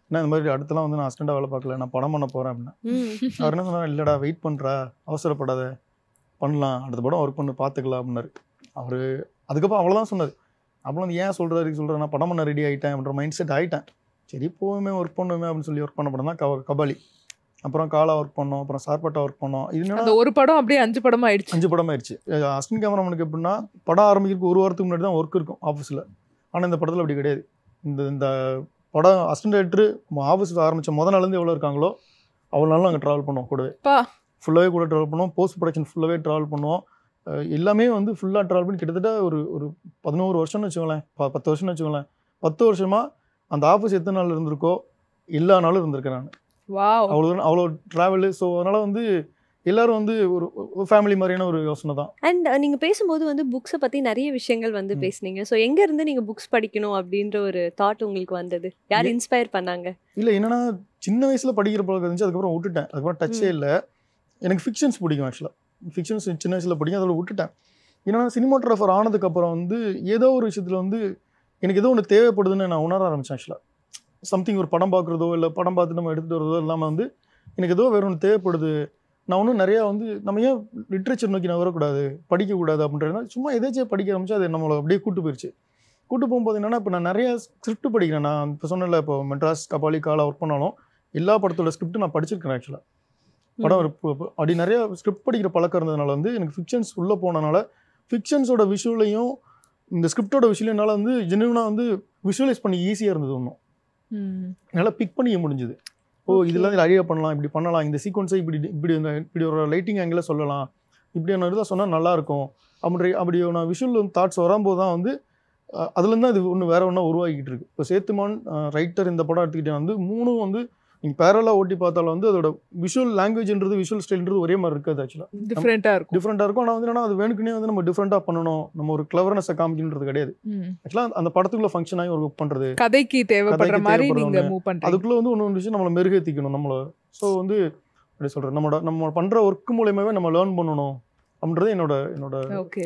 ஏன்னா இந்த மாதிரி அடுத்தலாம் வந்து நான் அசிஸ்டண்டாக வேலை பார்க்கல, நான் படம் பண்ண போகிறேன் அப்படின்னா. அவர் என்ன சொன்னார், இல்லைடா வெயிட் பண்ணுறா, அவசரப்படாத, பண்ணலாம், அடுத்த படம் ஒர்க் பண்ணி பார்த்துக்கலாம் அப்படின்னாரு அவர். அதுக்கப்புறம் அவ்வளோதான் சொன்னார். அப்புறம் வந்து ஏன் சொல்கிறேன், நான் படம் பண்ண ரெடி ஆகிட்டேன் அப்படின்ற மைண்ட் செட் ஆகிட்டேன். சரி போவேமே ஒர்க் பண்ணுவேன் அப்படின்னு சொல்லி ஒர்க் பண்ண படம் தான் கபாலி. அப்புறம் காலா ஒர்க் பண்ணோம், அப்புறம் சார்பட்டா ஒர்க் பண்ணோம். இது ஒரு படம் அப்படியே 5 படம் ஆயிடுச்சு. 5 படம் ஆயிடுச்சு. அசிஸ்டன்ட் கேமராமேனுக்கு எப்படின்னா படம் ஆரம்பிக்கிறதுக்கு 1 வாரத்துக்கு முன்னாடி தான் ஒர்க் இருக்கும் ஆஃபீஸில். ஆனால் இந்த படத்தில் அப்படி கிடையாது. இந்த படம் அசிஸ்டன்ட் டைரக்டர் ஆஃபீஸில் ஆரம்பித்த முதல் நாள்லேருந்து எவ்வளோ இருக்காங்களோ அவ்வளோ நாளும் அங்கே ட்ராவல் பண்ணுவோம், கூடவே ஃபுல்லாகவே கூட ட்ராவல் பண்ணுவோம். போஸ்ட் ப்ரொடக்ஷன் ஃபுல்லாகவே ட்ராவல் பண்ணுவோம். எல்லாமே வந்து ஃபுல்லாக ட்ராவல் பண்ணி கிட்டத்தட்ட ஒரு 11 வருஷம்னு வச்சுக்கோங்களேன், 10 வருஷம்னு வச்சுக்கோங்களேன். 10 வருஷமாக அந்த ஆஃபீஸ் எத்தனை நாள் இருந்திருக்கோ எல்லா நாளும் இருந்திருக்கேன் நான். அவ்வளோ ட்ராவலு. ஸோ அதனால் வந்து எல்லாரும் வந்து ஒரு ஃபேமிலி மாதிரியான ஒரு யோசனை தான். அண்ட் நீங்கள் பேசும்போது வந்து புக்ஸை பற்றி நிறைய விஷயங்கள் வந்து பேசுனீங்க. ஸோ எங்கேருந்து நீங்கள் புக்ஸ் படிக்கணும் அப்படின்ற ஒரு தாட் உங்களுக்கு வந்தது? யார் இன்ஸ்பயர் பண்ணாங்க? இல்லை என்னன்னா சின்ன வயசில் படிக்கிற பழக்கம் இருந்துச்சு, அதுக்கப்புறம் விட்டுட்டேன். அதுக்கப்புறம் டச்சே இல்லை. எனக்கு ஃபிக்ஷன்ஸ் பிடிக்கும் ஆக்சுவலாக. ஃபிக்ஷன்ஸ் சின்ன வயசில் பிடிக்கும், அதோட விட்டுட்டேன். ஏன்னா சினிமாட்டோகிராஃபர் ஆனதுக்கப்புறம் வந்து ஏதோ ஒரு விஷயத்தில் வந்து எனக்கு ஏதோ ஒன்று தேவைப்படுதுன்னு நான் உணர ஆரம்பித்தேன் ஆக்சுவலாக. சம்திங் ஒரு படம் பார்க்குறதோ இல்லை படம் பார்த்து நம்ம எடுத்துகிட்டு வரதோ இல்லாமல் வந்து எனக்கு ஏதோ வேறு ஒன்று தேவைப்படுது. நான் ஒன்றும் நிறையா வந்து நம்ம ஏன் லிட்ரேச்சர் நோக்கி நான் வரக்கூடாது, படிக்கக்கூடாது அப்படின்றதுனா சும்மா எதாச்சும் படிக்க ஆரம்பிச்சு அது நம்மளை அப்படியே கூட்டு போகும்போது என்னென்னா இப்போ நான் நிறையா ஸ்கிரிப்ட் படிக்கிறேன். நான் இப்போ சொன்னல, இப்போ மெட்ராஸ் கபாலி காலா ஒர்க் பண்ணாலும் எல்லா படத்தோட ஸ்கிரிப்ட் நான் படிச்சிருக்கேன் ஆக்சுவலாக. படம் அப்படி நிறையா ஸ்கிரிப்ட் படிக்கிற பழக்கம் இருந்ததுனால வந்து எனக்கு ஃபிக்ஷன்ஸ் உள்ளே போனதுனால ஃபிக்ஷன்ஸோட விஷுவலையும் இந்த ஸ்கிரிப்டோட விஷயம் என்னால் வந்து ஜென்யூனாக வந்து விஷுவலைஸ் பண்ணி ஈஸியாக இருந்தது. ஒன்றும் நல்லா பிக் பண்ணிக்க முடிஞ்சுது. இதெல்லாம் ஐடியா பண்ணலாம், இப்படி பண்ணலாம், இந்த சீக்வன்ஸை இப்படி ஒரு லைட்டிங் ஆங்கிளில் சொல்லலாம், இப்படியான இதாக சொன்னால் நல்லாயிருக்கும் அப்படியான விஷுவல் தாட்ஸ் வரும்போது தான் வந்து அதுலேருந்து தான் இது ஒன்று வேறு ஒன்றா உருவாக்கிட்டு இருக்கு. இப்போ சேத்துமான் ரைட்டர் இந்த படம் எடுத்துக்கிட்டே வந்து 3 வந்து நீங்கள் பேரலாக ஓட்டி பார்த்தாலும் வந்து அதோட விஷுவல் லாங்குவேஜ்ன்றது விஷுவல் ஸ்டைல்ன்றது ஒரே மாதிரி இருக்காது ஆக்சுவலாக. டிஃப்ரெண்ட்டாக இருக்கும். ஆனால் வந்து என்னன்னா அது வேணுக்குனே வந்து நம்ம டிஃப்ரெண்ட்டாக பண்ணணும், நம்ம ஒரு கிளவர்னஸை காமிக்கணுன்றது கிடையாது. ஆக்சுவலாக அந்த படத்துக்குள்ள ஃபங்க்ஷன் ஆகி ஒர்க் பண்ணுறது, கதைக்கு தேவைப்படுற மாதிரி நீங்க மூவ் பண்றீங்க. அதுக்குள்ள வந்து ஒன்று விஷயம் நம்மளை மெருகேற்றிக்கணும் நம்மளை. ஸோ வந்து அப்படி சொல்கிறேன், நம்ம பண்ணுற ஒர்க் மூலயமாவே நம்ம லேர்ன் பண்ணணும் அப்படின்றது என்னோட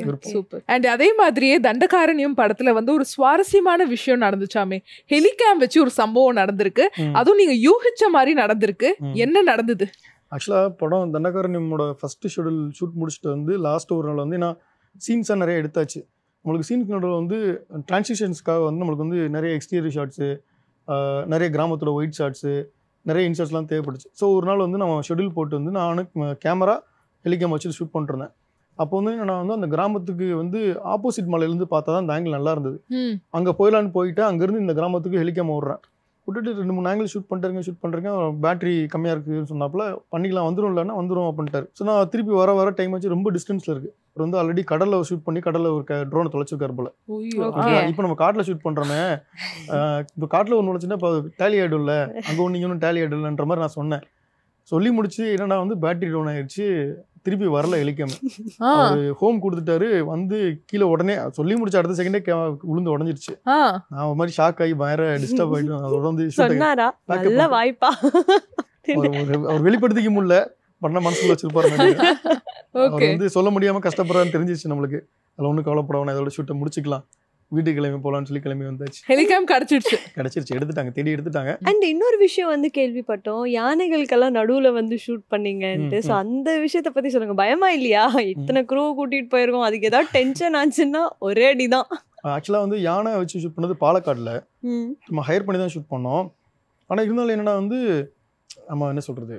விருப்பம். சூப்பர். அண்ட் அதே மாதிரியே தண்டகாரண்யம் படத்துல வந்து ஒரு சுவாரஸ்யமான விஷயம் நடந்துச்சாமே, ஹெலிகாம் வச்சு ஒரு சம்பவம் நடந்திருக்கு, அதுவும் நீங்க யூகிச்ச மாதிரி நடந்திருக்கு. என்ன நடந்தது? ஆக்சுவலாக படம் தண்டகாரண்யமோட ஃபர்ஸ்ட் ஷெடியூல் ஷூட் முடிச்சுட்டு வந்து லாஸ்ட் ஒரு நாள் வந்து நான் சீன்ஸாக நிறைய எடுத்தாச்சு. நம்மளுக்கு சீன்ஸ் நடுவில் வந்து டிரான்சிஷன்ஸ்க்காக வந்து நம்மளுக்கு வந்து நிறைய எக்ஸ்டீரியர் ஷாட்ஸு, நிறைய கிராமத்தோட ஒயிட் ஷாட்ஸு, நிறைய இன்சர்ட்ஸ்லாம் தேவைப்படுச்சு. ஸோ ஒரு நாள் வந்து நம்ம ஷெடியூல் போட்டு வந்து நான் கேமரா ஹெலிகாம் வச்சு ஷூட் பண்ணிருந்தேன். அப்போ வந்து நான் வந்து அந்த கிராமத்துக்கு வந்து ஆப்போசிட் மலையிலேருந்து பார்த்தா தான் அந்த ஆங்கிள் நல்லா இருந்தது. அங்கே போயிடலான்னு போயிட்டு அங்கேருந்து இந்த கிராமத்துக்கு ஹெலிகாம் விட்றேன். விட்டுட்டு 2-3 ஆங்கிள் ஷூட் பண்ணுறேங்க, பேட்டரி கம்மியாக இருக்குதுன்னு சொன்னாப்புல, பண்ணிக்கலாம் வந்துடும் இல்லைன்னா வந்துடும் அப்படின்ட்டார். ஸோ நான் திருப்பி வர டைம் வச்சு ரொம்ப டிஸ்டன்ஸில் இருக்குது. அவர் வந்து ஆல்ரெடி கடலில் ஷூட் பண்ணி கடலில் ஒரு ட்ரோனை தொலைச்சிருக்காரு போல. இப்போ நம்ம காட்டில் ஷூட் பண்ணுறோமே, இப்போ காட்டில் ஒன்று வச்சுன்னா இப்போ டேலி ஆகிடும்ல, அங்கே ஒன்று இங்கே ஒன்றும் டேலி ஆகிடும்லன்ற மாதிரி நான் சொன்னேன். சொல்லி முடிச்சு என்னன்னா வந்து பேட்டரி டவுன் ஆயிடுச்சு, திருப்பி வரல ஹெலிகாம். அவர் ஹோம் கொடுத்துட்டாரு, வந்து கீழே உடனே சொல்லி முடிச்ச அடுத்த செகண்டே விழுந்து உடஞ்சிருச்சு. நான் ஒரு மாதிரி ஷாக் ஆகி பயங்கர டிஸ்டர்ப் ஆகிட்டோம். அதோட வந்து அவர் வெளிப்படுத்திக்க முடியல, பண்ண மனசுல வச்சிருப்பாரு. அவர் வந்து சொல்ல முடியாம கஷ்டப்படுறான்னு தெரிஞ்சிருச்சு நம்மளுக்கு. அதில் ஒன்றும் கவலைப்படணும், இதோட ஷூட்டை முடிச்சுக்கலாம், வீட்டுக்கு கிளம்பி போகலான்னு சொல்லி கிளம்பி வந்தாச்சு. ஹெலிகாம் கிடைச்சிருச்சு, எடுத்துட்டாங்க, தேடி எடுத்துட்டாங்க. அண்ட் இன்னொரு விஷயம் வந்து கேள்விப்பட்டோம், யானைகளுக்கெல்லாம் நடுவுல வந்து ஷூட் பண்ணீங்கன்ட்டு. ஸோ அந்த விஷயத்தை பத்தி சொல்லுங்க. பயமா இல்லையா? இத்தனை க்ரூ கூட்டிட்டு போயிருக்கோம், அதுக்கு ஏதாவது டென்ஷன் ஆச்சுன்னா ஒரே அடிதான். ஆக்சுவலாக வந்து யானை வச்சு ஷூட் பண்ணது பாலக்காடில், நம்ம ஹையர் பண்ணி தான் ஷூட் பண்ணோம். ஆனால் இருந்தாலும் என்னன்னா வந்து நம்ம என்ன சொல்றது,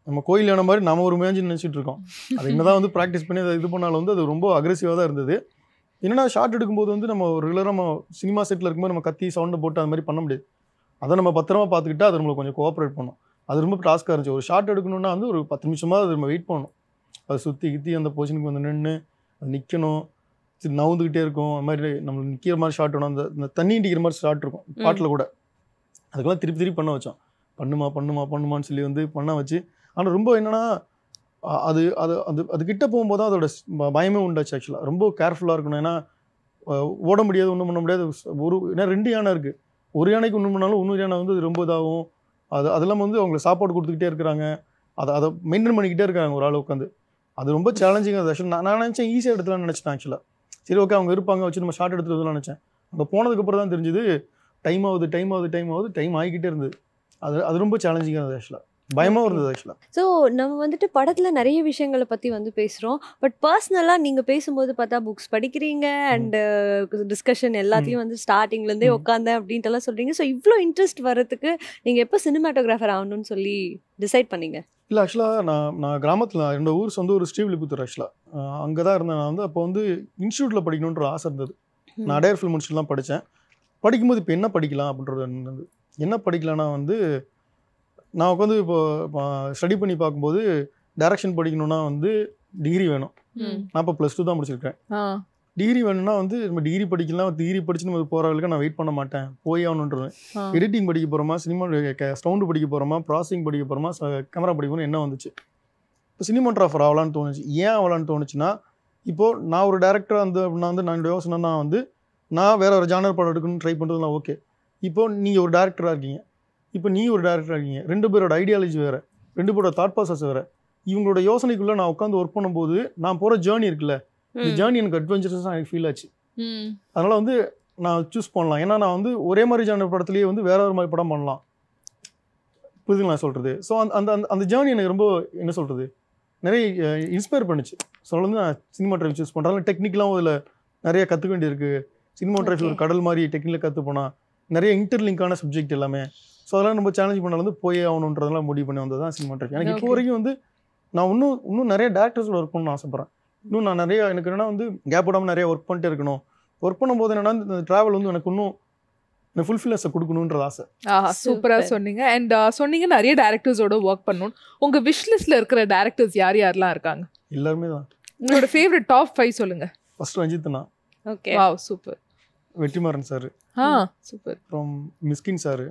நம்ம கோயில் யானை மாதிரி நம்ம ஒரு மேஞ்சி நினச்சிட்டு இருக்கோம். அது என்னதான் வந்து ப்ராக்டிஸ் பண்ணி அதை இது பண்ணாலும் வந்து அது ரொம்ப அக்ரெசிவாக தான் இருந்தது. என்னன்னா ஷார்ட் எடுக்கும்போது வந்து நம்ம ஒரு ரெகுலராக நம்ம சினிமா செட்டில் இருக்கும்போது நம்ம கத்தி சவுண்டை போட்டு அது மாதிரி பண்ண முடியாது. அதை நம்ம பத்திரமா பார்த்துக்கிட்டா அது நம்மளுக்கு கொஞ்சம் கோஆப்ரேட் பண்ணும். அது ரொம்ப டாஸ்க்காக இருந்துச்சு. ஒரு ஷார்ட் எடுக்கணும்னா வந்து ஒரு 10 நிமிஷமாக அது நம்ம வெயிட் பண்ணணும். அதை சுற்றி கித்தி அந்த பொசிஷனுக்கு வந்து நின்று அது நிற்கணும், நவுந்துக்கிட்டே இருக்கும். அது மாதிரி நம்ம நிற்கிற மாதிரி ஷார்ட் வேணும். அந்த தண்ணி இடிக்கிற மாதிரி ஷார்ட் இருக்கும் பாட்டில் கூட. அதுக்கெல்லாம் திருப்பி பண்ண வச்சோம். பண்ணுமான்னு சொல்லி வந்து பண்ண வச்சு. ஆனால் ரொம்ப என்னன்னா அது அது அது அது கிட்ட போகும்போது தான் அதோட பயமே உண்டாச்சு. ஆக்சுவலாக ரொம்ப கேர்ஃபுல்லாக இருக்கணும். ஏன்னா ஓட முடியாது, ஒன்றும் பண்ண முடியாது. ஏன்னா 2 யானை இருக்குது. ஒரு யானைக்கு ஒன்றும் பண்ணாலும் இன்னொரு யானை வந்து அது ரொம்ப இதாகும். அதெல்லாம் வந்து அவங்களுக்கு சாப்பாடு கொடுத்துக்கிட்டே இருக்கிறாங்க, அதை மெயின்டைன் பண்ணிக்கிட்டே இருக்காங்க ஒரு ஆள் உட்காந்து. அது ரொம்ப சேலஞ்சிங்காக இருந்தது. ஆக்சுவலாக நான் நினச்சேன் ஈஸியாக எடுத்துலாம்னு நினச்சிட்டேன். ஆக்சுவலாக சரி ஓகே அவங்க இருப்பாங்க வச்சு நம்ம ஷார்ட் எடுத்துட்டு வரலாம்னு நினச்சேன். அங்கே போனதுக்கப்புறம் தான் தெரிஞ்சுது டைம் ஆகுது, டைம் ஆகிக்கிட்டே இருந்தது. அது ரொம்ப சேலஞ்சிங்காக இருந்தது. ஆக்சுவலாக பயமாக இருந்தது. ஆக்சுவலாக ஸோ நம்ம வந்துட்டு படத்தில் நிறைய விஷயங்களை பற்றி வந்து பேசுகிறோம். பட் பர்சனலாக நீங்கள் பேசும்போது பார்த்தா புக்ஸ் படிக்கிறீங்க அண்டு டிஸ்கஷன் எல்லாத்தையும் வந்து ஸ்டார்டிங்லேருந்தே உட்காந்தேன் அப்படின்ட்டுலாம் சொல்கிறீங்க. ஸோ இவ்வளோ இன்ட்ரெஸ்ட் வரதுக்கு நீங்கள் எப்போ சினிமாட்டோகிராஃபர் ஆகணும்னு சொல்லி டிசைட் பண்ணீங்க? இல்லை ஆக்சுவலாக நான் கிராமத்தில், என்னோட ஊர் சொந்த ஊர் ஸ்ரீவில்லிபுத்தூர். ஆக்சுவலாக அங்கே தான் இருந்தேன். நான் வந்து அப்போ வந்து இன்ஸ்டியூட்டில் படிக்கணுன்ற ஆசை இருந்தது. நான் அடையார் ஃபில்ம் இன்ஸ்டியூட்லாம் படித்தேன். படிக்கும்போது இப்போ என்ன படிக்கலாம் அப்படின்றது இருந்தது. என்ன படிக்கலான்னா வந்து நான் உட்காந்து இப்போ ஸ்டடி பண்ணி பார்க்கும்போது டைரக்ஷன் படிக்கணும்னா வந்து டிகிரி வேணும். நான் இப்போ +2 தான் முடிச்சிருக்கேன். டிகிரி வேணும்னா வந்து நம்ம டிகிரி படிக்கலாம், டிகிரி படிச்சு நம்ம போகிறவங்களுக்கு நான் வெயிட் பண்ண மாட்டேன், போய் ஆகணுன்றேன். எடிட்டிங் படிக்க போகிறோமா, சினிமா சவுண்டு படிக்க போகிறோமா, ப்ராசஸிங் படிக்க போகிறோமா, கேமரா படிக்கணும்னு என்ன வந்துச்சு. இப்போ சினிமாட்டோகிராஃபர் ஆகலான்னு தோணுச்சு. ஏன் ஆகலான்னு தோணுச்சுன்னா, இப்போது நான் ஒரு டேரக்டராக நான் வந்து நான் யோசனைனா வந்து நான் வேற ஒரு ஜானர் படம் எடுக்கணும்னு ட்ரை பண்ணுறதுலாம் ஓகே. இப்போது நீங்கள் ஒரு டேரக்டராக இருக்கீங்க, இப்போ நீ ஒரு டேரக்டராக இருக்கீங்க, 2 பேரோட ஐடியாலஜி வேறு, 2 பேரோட தாட் ப்ராசஸ் வேறு. இவங்களோட யோசனைக்குள்ளே நான் உட்காந்து ஒர்க் பண்ணும்போது நான் போகிற ஜேர்னி இருக்குல்ல, இந்த ஜேர்னி எனக்கு அட்வென்ச்சரஸாக எனக்கு ஃபீல் ஆச்சு. அதனால் வந்து நான் சூஸ் பண்ணலாம். ஏன்னா நான் வந்து ஒரே மாதிரி ஜானர் படத்துலேயே வந்து வேற ஒரு மாதிரி படம் பண்ணலாம். புரியுதுங்களா நான் சொல்கிறது? ஸோ அந்த ஜேர்னி எனக்கு ரொம்ப என்ன சொல்கிறது நிறைய இன்ஸ்பயர் பண்ணிச்சு. ஸோ வந்து நான் சினிமாட்டோகிராஃபி சூஸ் பண்ணுறேன். டெக்னிக்கலாகவும் அதில் நிறைய கற்றுக்க வேண்டியிருக்கு. சினிமாட்டோகிராஃபி ஒரு கடல் மாதிரி டெக்னிக்கலாக கற்று போனால் நிறைய இன்டர்லிங்கான சப்ஜெக்ட் எல்லாமே. ஸோ அதெல்லாம் நம்ம சேலஞ்ச் பண்ணால் வந்து போய் ஆகணுன்றதெல்லாம் முடிவு பண்ணி வந்தது தான் சினிமாட்டோகிராஃபி. எனக்கு இப்போ வரைக்கும் வந்து நான் இன்னும் நிறைய டேரக்டர்ஸோட ஒர்க் பண்ணணும்னு ஆசைப்பட்றேன். இன்னும் நான் நிறைய எனக்கு என்னன்னா வந்து கேப் விடாமல் நிறைய ஒர்க் பண்ணிட்டே இருக்கணும். ஒர்க் பண்ணும்போது என்னன்னா இந்த ட்ராவல் வந்து எனக்கு இன்னும் ஃபுல்ஃபில்னஸை கொடுக்கணுன்றது ஆசை. சூப்பராக சொன்னீங்க. அண்ட் சொன்னீங்க நிறைய டேரக்டர்ஸோட ஒர்க் பண்ணணும். உங்கள் விஷலிஸ்ட்டில் இருக்கிற டேரக்டர்ஸ் யாரெல்லாம் இருக்காங்க? எல்லாருமே தான். உங்களோட ஃபேவரட் டாப் 5 சொல்லுங்கள். ஃபர்ஸ்ட் ரஞ்சித் அண்ணா. Okay, wow super. Vetrimaaran sir. Super. அப்புறம் மிஸ்கின் சார்.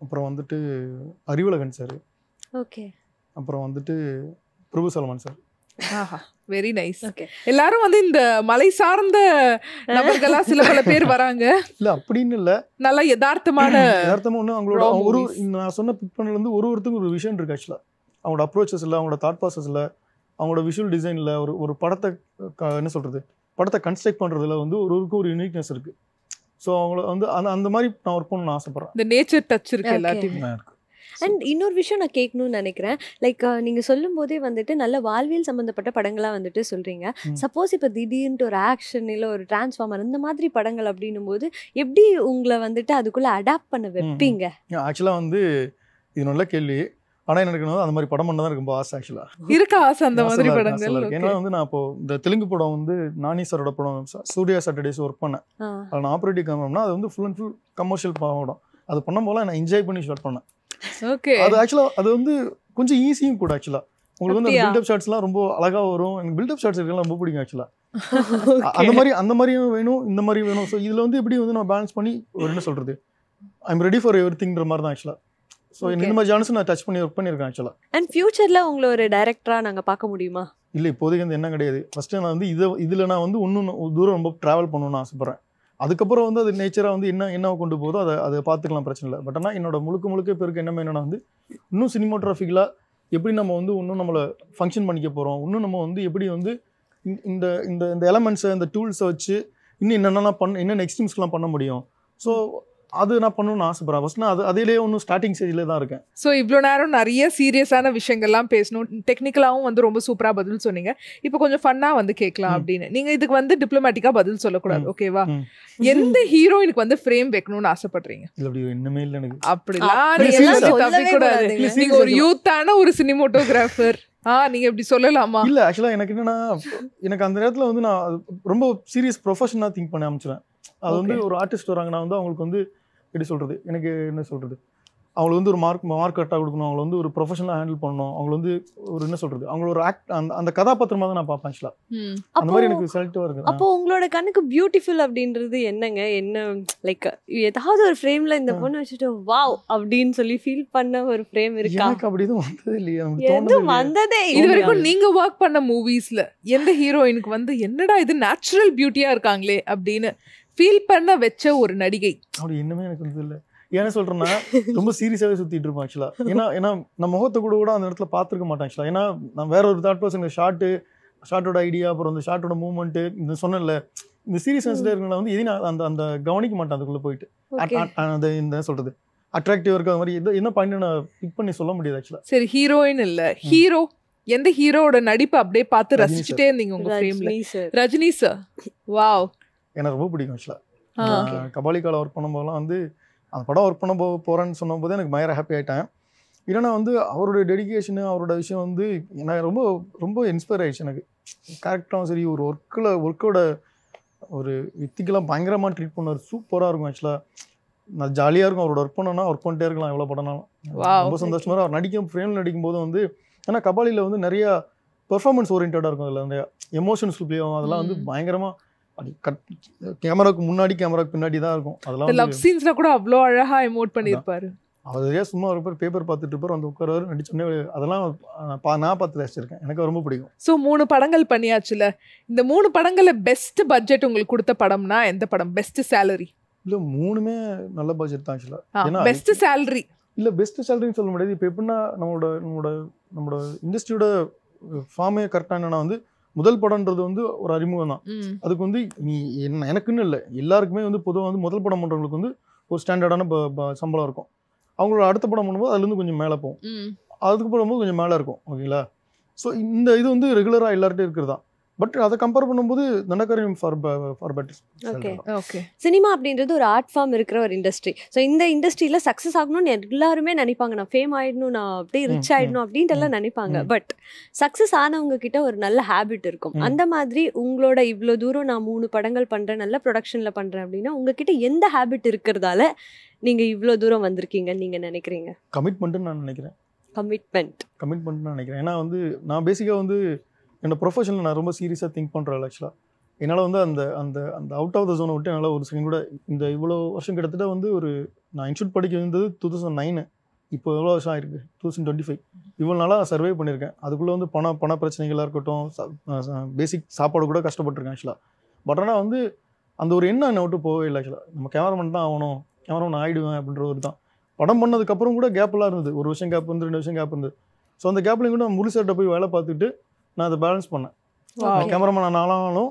அப்புறம் வந்துட்டு அறிவழகன் சார், ஓகே அப்புறம் வந்துட்டு பிரபு சல்மான் சார். ஆஹா, வெரி நைஸ். ஓகே எல்லாரும் வந்து இந்த மலை சார்ந்த நபர்களா சில பல பேர் வராங்க. இல்லை அப்படின்னு இல்லை, நல்லா யதார்த்தமான யதார்த்தமாக ஒன்று அவங்களோட Raw ஒரு movies. நான் சொன்ன பிக் பண்ணலேருந்து ஒருத்தருக்கும் ஒரு விஷயம் இருக்கு ஆக்சுவலாக. அவங்களோட அப்ரோச்சஸ் இல்லை, அவங்களோட தாட் ப்ராசஸில், அவங்களோட விஷுவல் டிசைனில், ஒரு படத்தை என்ன சொல்கிறது, படத்தை கன்ஸ்ட்ரக்ட் பண்ணுறதுல வந்து ஒருவருக்கும் ஒரு யூனிக்னஸ் இருக்குது. ஸோ அவங்கள வந்து அந்த மாதிரி நான் ஒர்க் பண்ணணும்னு ஆசைப்பட்றேன். இந்த நேச்சர் டச் இருக்கு Okay. எல்லாத்தையுமே. அண்ட் இன்னொரு விஷயம் நான் கேட்கணும்னு நினைக்கிறேன். லைக் நீங்கள் சொல்லும் போதே வந்துட்டு நல்ல வாழ்வியல் சம்மந்தப்பட்ட படங்களாக வந்துட்டு சொல்கிறீங்க. சப்போஸ் இப்போ திடீர்னு ஒரு ஆக்ஷன் இல்லை ஒரு டிரான்ஸ்ஃபார்மர் இந்த மாதிரி படங்கள் அப்படின்னும் போது எப்படி உங்களை வந்துட்டு அதுக்குள்ளே அடாப்ட் பண்ண வைப்பீங்க? ஆக்சுவலாக வந்து இது நல்ல கேள்வி. ஆனால் எனக்கு வந்து அந்த மாதிரி படம் பண்ண தான் ரொம்ப ஆசை ஆக்சுவலாக. இருக்கா ஆசை அந்த மாதிரி படங்கள்? ஏன்னா வந்து நான் இப்போ இந்த தெலுங்கு படம் வந்து நானி சாரோட படம் சூர்யா சாட்டர்டேஸ் ஒர்க் பண்ணேன். அதில் நான் ஆப்ரேட்டிவ் கேமரானா அது வந்து ஃபுல் அண்ட் ஃபுல் கமர்ஷியல் படம். அது பண்ணும் போல நான் என்ஜாய் பண்ணி ஷாட் பண்ணேன். ஓகே. அது ஆக்சுவலாக அது வந்து கொஞ்சம் ஈஸியும் கூட ஆக்சுவலாக. உங்களுக்கு வந்து அந்த பில்டப் ஷாட்ஸ்லாம் ரொம்ப அழகாக வரும். எனக்கு பில்டப் ஷாட்ஸ் இருக்கலாம் ரொம்ப பிடிக்கும் ஆக்சுவலாக. அந்த மாதிரியும் வேணும், இந்த மாதிரியும் வேணும். ஸோ இதில் வந்து எப்படி வந்து நான் பேலன்ஸ் பண்ணி ஒரு என்ன சொல்கிறது, ஐம் ரெடி ஃபார் எவ்ரி திங்ன்ற மாதிரி தான் ஆக்சுவலாக. ஸோ இந்த மாதிரி ஜான்ஸ் நான் டச் பண்ணி ஒர்க் பண்ணியிருக்கேன் ஆக்சுவலாக. அண்ட் ஃபியூச்சரில் உங்களை ஒரு டைரக்டராக நாங்கள் பார்க்க முடியுமா? இல்லை, இப்போதைக்கு வந்து என்ன கிடையாது. ஃபஸ்ட்டு நான் வந்து இதில் நான் வந்து இன்னும் தூரம் ரொம்ப ட்ராவல் பண்ணணும்னு ஆசைப்பட்றேன். அதுக்கப்புறம் வந்து அது நேச்சராக வந்து என்ன கொண்டு போதோ அதை பார்த்துக்கலாம், பிரச்சனை இல்லை. பட் ஆனால் என்னோட முழுக்க பேருக்கு என்னன்னா வந்து இன்னும் சினிமாட்டோகிராஃபிக்கலாக எப்படி நம்ம வந்து இன்னும் நம்மளை ஃபங்க்ஷன் பண்ணிக்க போகிறோம், இன்னும் நம்ம வந்து எப்படி வந்து இந்த இந்த இந்த எலமெண்ட்ஸை, இந்த டூல்ஸை வச்சு இன்னும் என்னென்ன எக்ஸ்ட்ரீம்ஸ்லாம் பண்ண முடியும். ஸோ அது நான் பண்ணணும்னு ஆசைப்பட்றேன். ஃபஸ்ட் நான் அதிலேயே ஒன்றும் ஸ்டார்டிங் ஸ்டேஜில் தான் இருக்கேன். ஸோ இவ்வளோ நேரம் நிறைய சீரியஸான விஷயங்கள்லாம் பேசணும், டெக்னிக்கலாகவும் வந்து ரொம்ப சூப்பராக பதில் சொன்னீங்க. இப்போ கொஞ்சம் ஃபன்னாக வந்து கேட்கலாம் அப்படின்னு. நீங்கள் இதுக்கு வந்து டிப்ளமேட்டிக்காக பதில் சொல்லக்கூடாது, ஓகேவா? எந்த ஹீரோயினுக்கு வந்து ஃப்ரேம் வைக்கணும்னு ஆசைப்படுறீங்க? இல்லை, அப்படி இன்னுமே இல்லை எனக்கு. அப்படிலாம் நீங்க நீங்க சொல்லவே தப்பிக்கூடாது. நீங்க ஒரு யூத்தான ஒரு சினிமோட்டோகிராஃபர், நீங்க இப்படி சொல்லலாமா? இல்லை, ஆக்சுவலாக எனக்கு என்னன்னா, எனக்கு அந்த நேரத்தில் வந்து நான் ரொம்ப சீரியஸ் ப்ரொஃபஷனாக திங்க் பண்ண ஆரம்பிச்சிடுவேன். அது வந்து ஒரு ஆர்டிஸ்ட் வராங்கன்னா வந்து அவங்களுக்கு வந்து எப்படி சொல்கிறது, எனக்கு என்ன சொல்கிறது, அவங்களுக்கு வந்து ஒரு மார்க் கரெக்டாக கொடுக்கணும், அவங்களை வந்து ஒரு ப்ரொஃபஷனலாக ஹேண்டில் பண்ணணும், அவங்களை வந்து ஒரு என்ன சொல்கிறது, அவங்கள ஒரு அந்த கதாபாத்திரமாக தான் நான் பார்ப்பேன் ஆக்சுவலாக. அந்த மாதிரி எனக்கு செலக்டிவாக இருக்குது. அப்போ உங்களோட கண்ணுக்கு பியூட்டிஃபுல் அப்படின்றது என்னங்க? என்ன லைக் ஏதாவது ஒரு ஃப்ரேம்ல இந்த பொண்ணு வச்சுட்டு வாவ் அப்படின்னு சொல்லி ஃபீல் பண்ண ஒரு ஃப்ரேம் இருக்கா? எனக்கு அப்படி எதுவும் வந்ததே இல்லையா, எதுவும் வந்ததே இது வரைக்கும் நீங்க ஒர்க் பண்ண மூவிஸ்ல எந்த ஹீரோயினுக்கு வந்து என்னடா இது நேச்சுரல் பியூட்டியா இருக்காங்களே அப்படின்னு ஃபீல் பண்ண வச்ச ஒரு நடிகை? அப்படி இன்னுமே எனக்கு வந்து இல்லை. ஏன்னா சொல்கிறேன்னா, ரொம்ப சீரியஸாகவே சுற்றிட்டு இருப்பேன் ஆக்சுவலாக. ஏன்னா நான் முகத்தை கூட அந்த இடத்துல பார்த்துருக்க மாட்டேன் ஆக்சுவலாக. ஏன்னா நான் வேற ஒரு தாட் பர்சன், ஷார்ட்டோட ஐடியா, அப்புறம் அந்த ஷார்ட்டோட மூவ்மெண்ட்டு, இந்த சொன்னேன்ல இந்த சீரியஸ்னஸில் இருக்கிறனால வந்து எதையும் நான் அந்த கவனிக்க மாட்டேன். அதுக்குள்ளே போயிட்டு அந்த இந்த சொல்கிறது அட்ராக்டிவாக இருக்க மாதிரி என்ன பாயிண்ட் நான் பிக் பண்ணி சொல்ல முடியாது ஆக்சுவலாக. சரி, ஹீரோயின் இல்லை, ஹீரோ எந்த ஹீரோட நடிப்பை அப்படியே பார்த்து ரசிச்சுட்டே இருந்தீங்க உங்க ஃப்ரேம்ல? ரஜினி சார். வாவ், எனக்கு ரொம்ப பிடிக்கும் ஆக்சுவலாக. கபாலிகால ஒர்க் பண்ணும்போதெல்லாம் வந்து அந்த படம் ஒர்க் பண்ண போகிறேன்னு சொன்னபோது எனக்கு பயங்கர ஹாப்பி ஆகிட்டேன். ஏன்னா வந்து அவருடைய டெடிகேஷனு, அவரோட விஷயம் வந்து எனக்கு ரொம்ப ரொம்ப இன்ஸ்பயர் ஆகிடுச்சு. எனக்கு கேரக்டரும் சரி, ஒரு ஒர்க்கோட ஒரு வித்திக்கெல்லாம் பயங்கரமாக ட்ரீட் பண்ணுவார். சூப்பராக இருக்கும் ஆக்சுவலாக. நான் ஜாலியாக இருக்கும் அவரோட ஒர்க் பண்ணோன்னா, ஒர்க் பண்ணிட்டே இருக்கலாம் எவ்வளோ படம்னாலும். ரொம்ப சந்தோஷமாக அவர் ஃப்ரேமில் நடிக்கும் போது வந்து, ஏன்னா கபாலியில் வந்து நிறையா பெர்ஃபார்மன்ஸ் ஓரியன்டாக இருக்கும். அதில் நிறையா எமோஷன்ஸ் ப்ளே ஆகும். அதெல்லாம் வந்து பயங்கரமாக கேமராக்கு முன்னாடி கேமராக்கு பின்னாடி தான் இருக்கும். அதெல்லாம் லவ் சீன்ஸ்ல கூட அவ்வளோ அழகா எமோட் பண்ணியிருப்பாரு. அவரே சும்மா ஒரு பேப்பர் பார்த்துட்டு இருப்பார், வந்து உட்காருவார், நடிச்சோடனே அதெல்லாம் நான் பார்த்து ரசிச்சிருக்கேன். எனக்கு ரொம்ப பிடிக்கும். ஸோ 3 படங்கள் பண்ணியாச்சுல, இந்த 3 படங்கள்ல பெஸ்ட் பட்ஜெட் உங்களுக்கு கொடுத்த படம்னா எந்த படம்? Best salary? இல்லை, 3மே நல்ல பட்ஜெட் தான் ஆக்சுவலாக. பெஸ்ட் சேலரி இல்லை, பெஸ்ட் சேலரின்னு சொல்ல முடியாது. இப்போ எப்படின்னா நம்மளோட இண்டஸ்ட்ரியோட ஃபார்மே கரெக்டாக என்னன்னா வந்து முதல் படம்ன்றது வந்து ஒரு அறிமுகம் தான். அதுக்கு வந்து நீ எனக்குன்னு இல்லை, எல்லாருக்குமே வந்து பொதுவாக வந்து முதல் படம் பண்ணுறவங்களுக்கு வந்து ஒரு ஸ்டாண்டர்டான சம்பளம் இருக்கும். அவங்களோட அடுத்த படம் பண்ணும்போது அதுலேருந்து கொஞ்சம் மேலே போகும், அதுக்கு போகும்போது கொஞ்சம் மேலே இருக்கும். ஓகேங்களா? ஸோ இந்த இது வந்து ரெகுலராக எல்லார்ட்டையும் இருக்கிறது தான். பட் அதை கம்பேர் பண்ணும்போது Dandakaranya for better. Okay. Cinema அப்படின்றது ஒரு ஆர்ட் ஃபார்ம் இருக்கிற ஒரு இண்டஸ்ட்ரி. ஸோ இந்த இண்டஸ்ட்ரியில் சக்ஸஸ் ஆகணும்னு எல்லாருமே நினைப்பாங்க. நான் ஃபேம் ஆகிடணும், நான் அப்படியே ரிச் ஆகிடணும் அப்படின்ட்டு எல்லாம் நினைப்பாங்க. பட் சக்ஸஸ் ஆனவங்க கிட்ட ஒரு நல்ல ஹேபிட் இருக்கும். அந்த மாதிரி உங்களோட இவ்வளோ தூரம் நான் 3 படங்கள் பண்ணுறேன், நல்ல ப்ரொடக்ஷனில் பண்ணுறேன் அப்படின்னா உங்ககிட்ட எந்த ஹேபிட் இருக்கிறதால நீங்கள் இவ்வளோ தூரம் வந்திருக்கீங்கன்னு நீங்கள் நினைக்கிறீங்க? கமிட்மெண்ட்டுன்னு நான் நினைக்கிறேன். கமிட்மெண்ட்னு நினைக்கிறேன். ஏன்னா வந்து நான் பேசிக்காக வந்து என்னோட ப்ரொஃபஷனில் நான் ரொம்ப சீரியஸாக திங்க் பண்ணுறேன் ஆக்சுவலாக. என்னால் வந்து அந்த அந்த அந்த அவுட் ஆஃப் த ஜோனை விட்டு என்னால் ஒரு செகண்ட் கூட இந்த இவ்வளோ வருஷம் கிட்டத்தட்ட வந்து ஒரு நான் இன்ஸ்டியூட் படிக்க இருந்தது 2009, இப்போ எவ்வளோ வருஷம் ஆயிருக்கு 2025. இவ்வளோ நாளாக சர்வே பண்ணியிருக்கேன். அதுக்குள்ளே வந்து பண பிரச்சனைகளாக இருக்கட்டும், பேசிக் சாப்பாடு கூட கஷ்டப்பட்டுருக்கேன் ஆக்சுவலாக. பட் ஆனால் வந்து அந்த ஒரு எண்ணம் என்னை விட்டு போகவே இல்லை ஆக்சுவலாக. நம்ம கேமராமேன் தான் ஆகணும், கேமராமேன் ஆகிடுவேன் அப்படின்ற ஒரு தான். படம் பண்ணதுக்கப்புறம் கூட கேப்லாம் இருந்தது, ஒரு வருஷம் கேப் இருந்து 2 வருஷம் கேப் இருந்தது. ஸோ அந்த கேப்லையும் கூட முழுசாட்ட போய் வேலை பார்த்துட்டு நான் அதை பேலன்ஸ் பண்ணேன். கேமராமேன் நானாலும்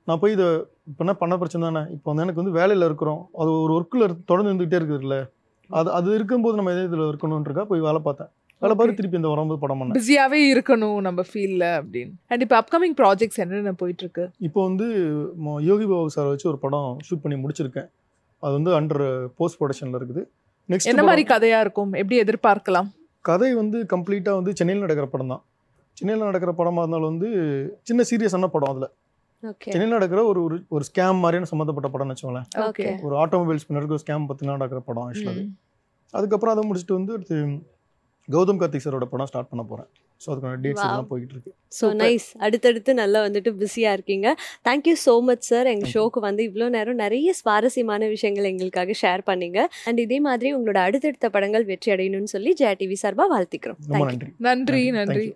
நான் போய் இதை இப்போ பண்ண பிரச்சனை தானே, இப்போ வந்து எனக்கு வந்து வேலையில் இருக்கிறோம், அது ஒரு ஒர்க்கில் தொடர்ந்து இருந்துகிட்டே இருக்குதுல்ல, அது இருக்கும்போது நம்ம எதே இதில் இருக்கணும்ன்றக்கா போய் வேலை பார்த்தேன். வேலை பார்த்து திருப்பி இந்த வரும்போது படம் பண்ணேன். பிஸியாகவே இருக்கணும் நம்ம ஃபீல்டில் அப்படின்னு. அண்ட் இப்போ அப்கமிங் ப்ராஜெக்ட்ஸ் என்னென்ன போயிட்டுருக்கு? இப்போ வந்து யோகி பாபு சார் வச்சு ஒரு படம் ஷூட் பண்ணி முடிச்சிருக்கேன். அது வந்து அண்டர் போஸ்ட் ப்ரொடக்ஷனில் இருக்குது. நெக்ஸ்ட் என்ன மாதிரி கதையாக இருக்கும், எப்படி எதிர்பார்க்கலாம்? கதை வந்து கம்ப்ளீட்டாக வந்து சென்னையில் நடக்கிற படம் தான். சென்னையில் நடக்கிற படமாக இருந்தாலும் வந்து சின்ன சீரியஸான படம். அதில் சென்னையில் நடக்கிற ஒரு ஸ்கேம் மாதிரியான சம்மந்தப்பட்ட படம்னு வச்சுக்கோங்களேன். ஒரு ஆட்டோமொபைல்ஸ் பின்னாடி ஒரு ஸ்கேம் பற்றி நடக்கிற படம் ஆக்சுவலாக. அதுக்கப்புறம் அதை முடிச்சுட்டு வந்து அடுத்து கௌதம் கார்த்திக் சாரோட படம் ஸ்டார்ட் பண்ண போகிறேன். ஸோ அதுக்கான டேட்ஸ் எல்லாம் போயிட்டு இருக்கு. So nice. அடுத்தடுத்து நல்லா வந்துட்டு பிஸியாக இருக்கீங்க. Thank you so much sir. எங்கள் ஷோக்கு வந்து இவ்வளோ நேரம் நிறைய சுவாரஸ்யமான விஷயங்கள் எங்களுக்காக ஷேர் பண்ணீங்க. அண்ட் இதே மாதிரி உங்களோட அடுத்தடுத்த படங்கள் வெற்றி அடையணும்னு சொல்லி ஜெயா டிவி சார்பாக வாழ்த்திக்கிறோம். ரொம்ப நன்றி. நன்றி.